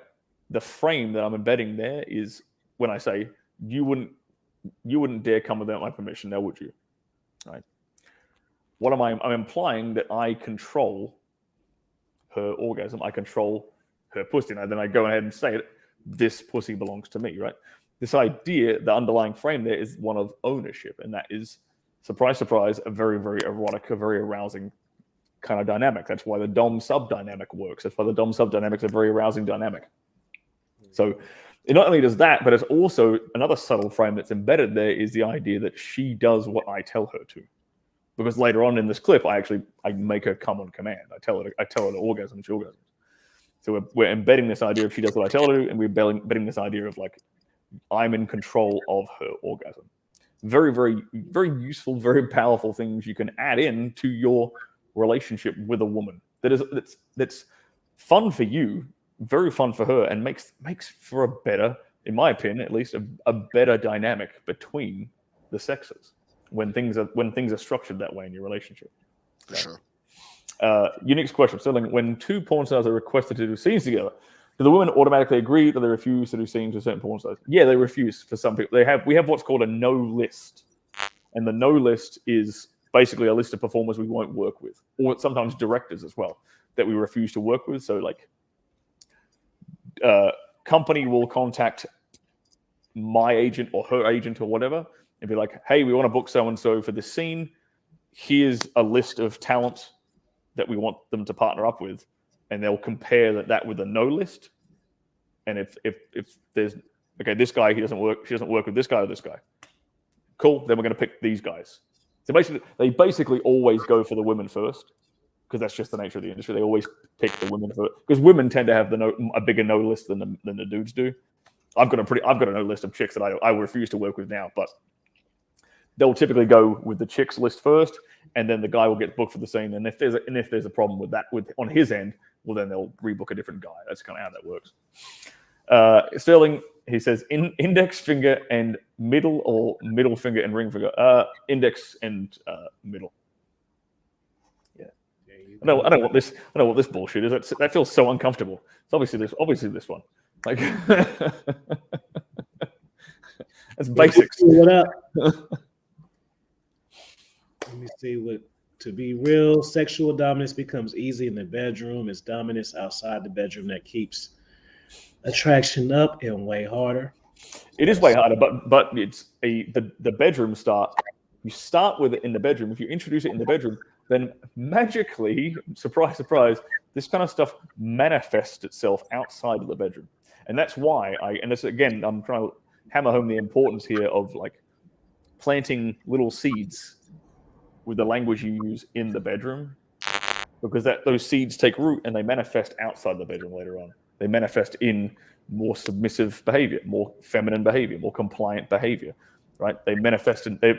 The frame that I'm embedding there is when I say you wouldn't dare come without my permission, now would you? Right? What am I? I'm implying that I control her orgasm. I control her pussy. And then I go ahead and say it. This pussy belongs to me, right? This idea, the underlying frame there is one of ownership, and that is, surprise, surprise, a very, very erotic, a very arousing kind of dynamic. That's why the dom-sub dynamic works. That's why the dom-sub dynamic is a very arousing dynamic. So it not only does that, but it's also another subtle frame that's embedded there is the idea that she does what I tell her to. Because later on in this clip, I make her come on command. I tell her to orgasm, and she orgasms. So we're embedding this idea of she does what I tell her to, and we're embedding this idea of like I'm in control of her orgasm. Very, very, very useful, very powerful things you can add in to your relationship with a woman. That's fun for you, very fun for her, and makes for a better, in my opinion, at least a better dynamic between the sexes when things are structured that way in your relationship. For sure. Unique's question, Stirling, when two porn stars are requested to do scenes together, do the women automatically agree that they refuse to do scenes with certain porn stars? Yeah, they refuse for some people. We have what's called a no list. And the no list is basically a list of performers we won't work with, or sometimes directors as well, that we refuse to work with. So like company will contact my agent or her agent or whatever and be like, hey, we want to book so-and-so for this scene. Here's a list of talent that we want them to partner up with. And they'll compare that with a no list. And if there's this guy, she doesn't work with this guy or this guy. Cool, then we're going to pick these guys. So they basically always go for the women first, because that's just the nature of the industry. They always pick the women first, because women tend to have a bigger no list than the dudes do. I've got a no list of chicks that I refuse to work with now, but they'll typically go with the chicks list first, and then the guy will get booked for the scene. And if there's a problem with that on his end, well, then they'll rebook a different guy. That's kind of how that works. Sterling, he says, index finger and middle, or middle finger and ring finger. Index and middle. Yeah. I don't want this. I don't know what this bullshit is. That feels so uncomfortable. It's obviously this one. Like that's basics. What up? Let me see what. To be real, sexual dominance becomes easy in the bedroom. It's dominance outside the bedroom that keeps attraction up and way harder. It is way harder, but it's the bedroom start. You start with it in the bedroom. If you introduce it in the bedroom, then magically, surprise, surprise, this kind of stuff manifests itself outside of the bedroom. And that's why I'm trying to hammer home the importance here of like planting little seeds with the language you use in the bedroom, because those seeds take root and they manifest outside the bedroom later on. They manifest in more submissive behavior, more feminine behavior, more compliant behavior, right? They manifest in, they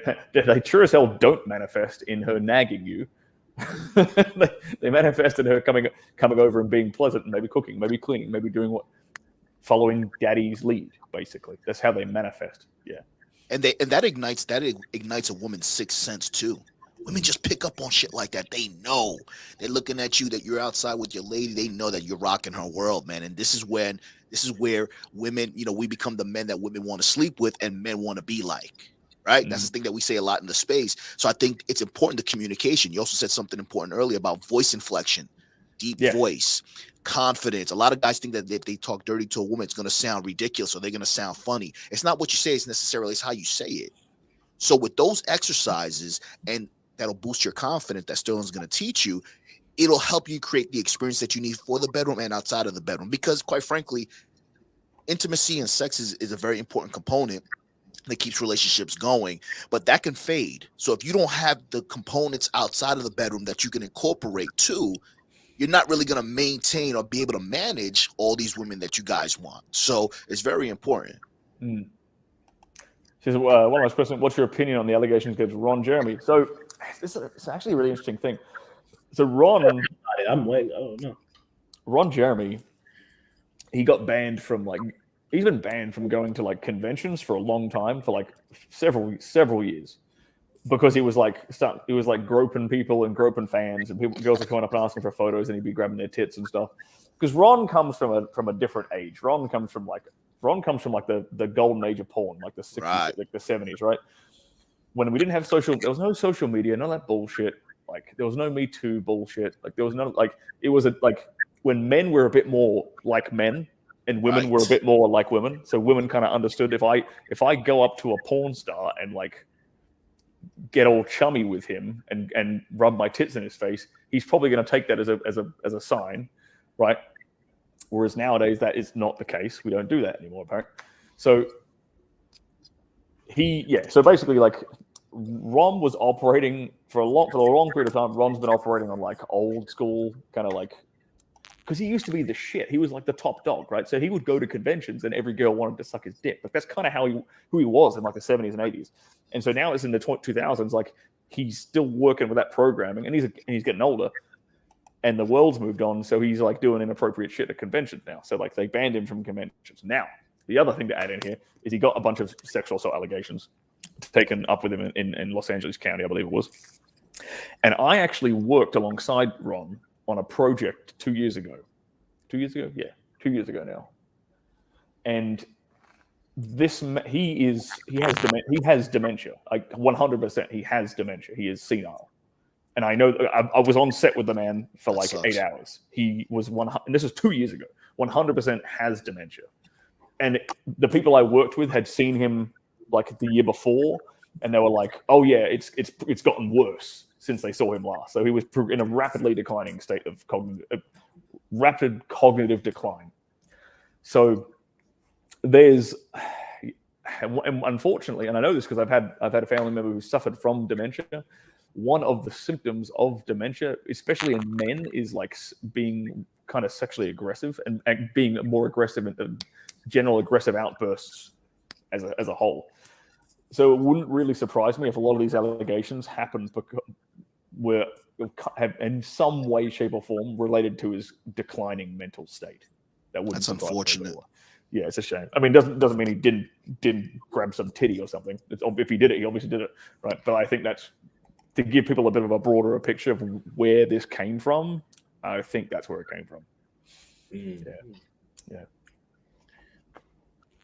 sure as hell don't manifest in her nagging you. they manifest in her coming over and being pleasant, and maybe cooking, maybe cleaning, maybe following daddy's lead, basically. That's how they manifest. Yeah. And that ignites a woman's sixth sense too. Women just pick up on shit like that. They know. They're looking at you, that you're outside with your lady. They know that you're rocking her world, man. And this is where women, we become the men that women want to sleep with and men want to be like, right? Mm-hmm. That's the thing that we say a lot in the space. So I think it's important, the communication. You also said something important earlier about voice inflection, deep voice, confidence. A lot of guys think that if they talk dirty to a woman, it's going to sound ridiculous or they're going to sound funny. It's not what you say, it's necessarily it's how you say it. So with those exercises, and that'll boost your confidence that Sterling's going to teach you, it'll help you create the experience that you need for the bedroom and outside of the bedroom. Because quite frankly, intimacy and sex is a very important component that keeps relationships going, but that can fade. So if you don't have the components outside of the bedroom that you can incorporate too, you're not really going to maintain or be able to manage all these women that you guys want. So it's very important. Mm. Says, one last question. What's your opinion on the allegations against Ron Jeremy? So it's actually a really interesting thing. So Ron Jeremy, he got banned from he's been banned from going to conventions for a long time, for several years, because he was groping people and groping fans, and girls were coming up and asking for photos, and he'd be grabbing their tits and stuff. Because Ron comes from a different age. Ron comes from the golden age of porn, like the 60s, right. Like the 70s, right? When we didn't have there was no social media, none of that bullshit. There was no Me Too bullshit. There was no it was when men were a bit more like men and women were a bit more like women. So women kind of understood if I go up to a porn star and get all chummy with him and rub my tits in his face, he's probably going to take that as a sign, right? Whereas nowadays that is not the case. We don't do that anymore, apparently. So so basically Ron was operating for a long period of time. Ron's been operating on old school kind of because he used to be the shit. He was the top dog, right? So he would go to conventions and every girl wanted to suck his dick. That's kind of who he was in the 70s and 80s. And so now it's in the 2000s. He's still working with that programming, and he's getting older, and the world's moved on. So he's doing inappropriate shit at conventions now. So they banned him from conventions. Now the other thing to add in here is he got a bunch of sexual assault allegations taken up with him in Los Angeles County, I believe it was. And I actually worked alongside Ron on a project 2 years ago. 2 years ago? Yeah, 2 years ago now. And he has dementia. 100%. He has dementia. He is senile. And I know I was on set with the man for 8 hours. He was and this was 2 years ago. 100% has dementia. And the people I worked with had seen him the year before, and they were like, "Oh yeah, it's gotten worse since they saw him last." So he was in a rapidly declining state of rapid cognitive decline. So there's, and unfortunately, and I know this because I've had a family member who suffered from dementia. One of the symptoms of dementia, especially in men, is like being kind of sexually aggressive and being more aggressive and general aggressive outbursts as a whole. So it wouldn't really surprise me if a lot of these allegations happened were have in some way, shape, or form related to his declining mental state. That's unfortunate. Yeah, it's a shame. I mean, doesn't mean he didn't grab some titty or something. If he did it, he obviously did it, right? But I think that's to give people a bit of a broader picture of where this came from. I think that's where it came from. Yeah.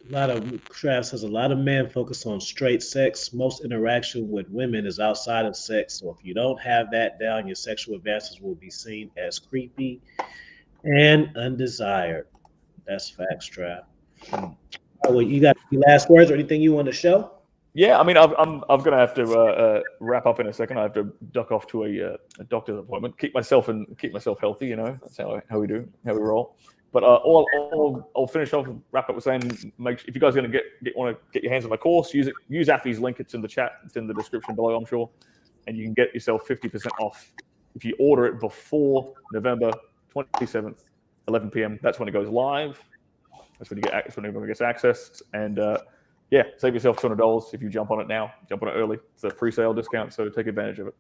A lot of Trav says a lot of men focus on straight sex. Most interaction with women is outside of sex. So if you don't have that down, your sexual advances will be seen as creepy and undesired. That's facts, Trav. Well, you got any last words or anything you want to show? Yeah, I mean, I'm gonna have to wrap up in a second. I have to duck off to a doctor's appointment. Keep myself healthy. You know, that's how we roll. But I'll finish off and wrap up with saying, if you guys are gonna want to get your hands on my course, use Affy's link. It's in the chat. It's in the description below, I'm sure, and you can get yourself 50% off if you order it before November 27th, 11 p.m. That's when it goes live. That's when everyone gets access. And yeah, save yourself $200 if you jump on it now. Jump on it early. It's a pre-sale discount, so take advantage of it.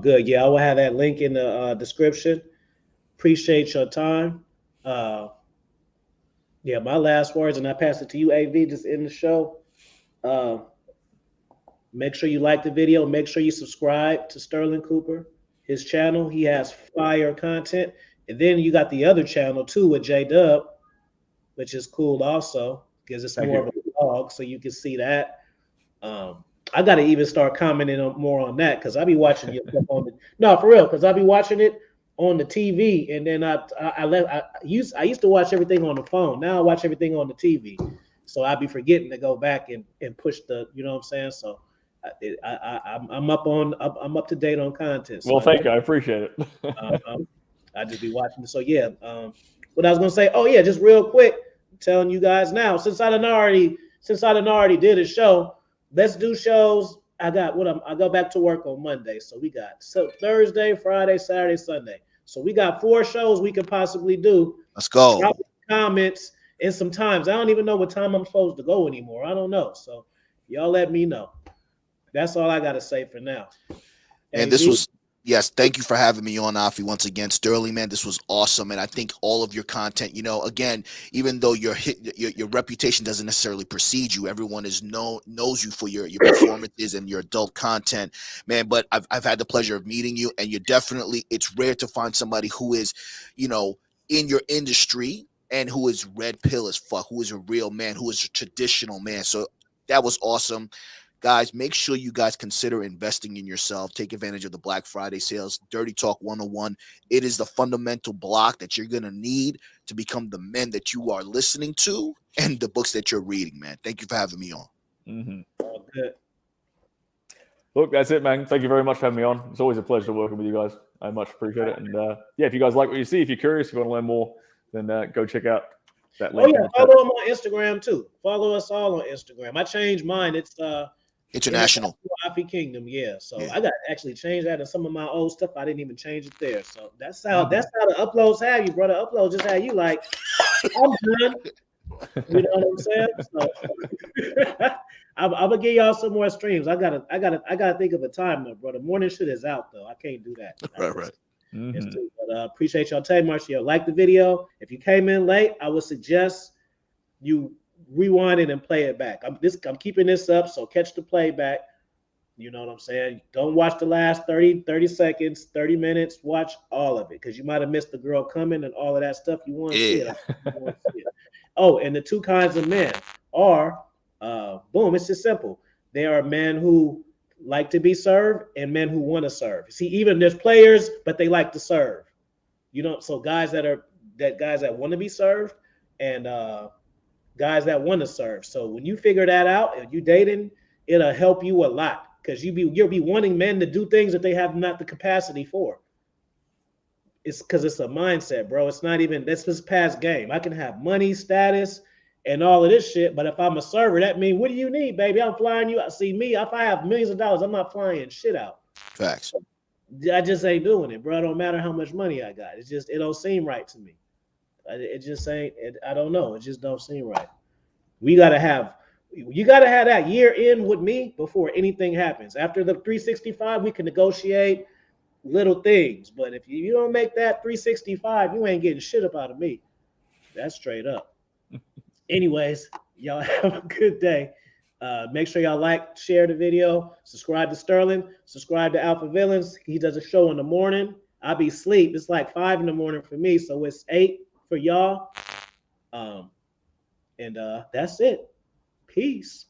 Good. Yeah, I will have that link in the description. Appreciate your time. Yeah, my last words, and I pass it to you, AV, just in the show. Make sure you like the video. Make sure you subscribe to Stirling Cooper, his channel. He has fire content. And then you got the other channel, too, with J-Dub, which is cool also, because it's more of a vlog, so you can see that. I got to even start commenting more on that, because I be watching your stuff on the – no, for real, because I be watching it on the TV, and then I used to watch everything on the phone. Now I watch everything on the TV, so I be forgetting to go back and push the, you know what I'm saying? So I'm up to date on content. So well, thank you. I appreciate it. I just be watching. So yeah, what I was gonna say. Oh yeah, just real quick, I'm telling you guys now. Since I done already did a show, let's do shows. I go back to work on Monday, so we got Thursday, Friday, Saturday, Sunday. So we got 4 shows we could possibly do. Let's go. Drop comments and some times. I don't even know what time I'm supposed to go anymore. I don't know. So y'all let me know. That's all I got to say for now. And this was, yes, thank you for having me on, Affy, once again. Sterling, man, this was awesome. And I think all of your content, you know, again, even though your reputation doesn't necessarily precede you, everyone knows you for your performances and your adult content, man. But I've had the pleasure of meeting you, and you're definitely, it's rare to find somebody who is, you know, in your industry and who is red pill as fuck, who is a real man, who is a traditional man. So that was awesome. Guys, make sure you guys consider investing in yourself. Take advantage of the Black Friday sales. Dirty Talk 101. It is the fundamental block that you're going to need to become the men that you are listening to and the books that you're reading, man. Thank you for having me on. All good. Look, that's it, man. Thank you very much for having me on. It's always a pleasure working with you guys. I much appreciate it. And yeah, if you guys like what you see, if you're curious, if you want to learn more, then go check out that link. Oh, yeah. Follow them on Instagram, too. Follow us all on Instagram. I changed mine. It's International Affy Kingdom, yeah. So yeah. I got to actually change that, and some of my old stuff I didn't even change it there. So that's how the uploads have you, brother. Uploads just have you like, I'm done. You know what I'm saying? So I'm gonna give y'all some more streams. I gotta think of a time though, bro. The morning shit is out though. I can't do that. Right. But appreciate y'all time, Marcio. Like the video. If you came in late, I would suggest you rewind it and play it back. I'm keeping this up, so catch the playback. You know what I'm saying? Don't watch the last 30 seconds, 30 minutes. Watch all of it, because you might have missed the girl coming and all of that stuff. You want to see it. Oh, and the 2 kinds of men are, boom, it's just simple. There are men who like to be served and men who want to serve. See, even there's players, but they like to serve. You know, so guys that want to be served and guys that want to serve. So when you figure that out and you dating, it'll help you a lot, because you'll be wanting men to do things that they have not the capacity for. It's because it's a mindset, bro. It's not even, that's just past game. I can have money, status, and all of this shit. But if I'm a server, that means what do you need, baby? I'm flying you out. See me, if I have millions of dollars, I'm not flying shit out. Facts. I just ain't doing it, bro. It don't matter how much money I got. It's just it don't seem right to me. It just ain't. I don't know. It just don't seem right. You gotta have that year in with me before anything happens. After the 365, we can negotiate little things. But if you don't make that 365, you ain't getting shit up out of me. That's straight up. Anyways, y'all have a good day. Make sure y'all like, share the video, subscribe to Sterling, subscribe to Alpha Villains. He does a show in the morning. I'll be asleep. It's like 5 in the morning for me, so it's 8 for y'all. And that's it. Peace.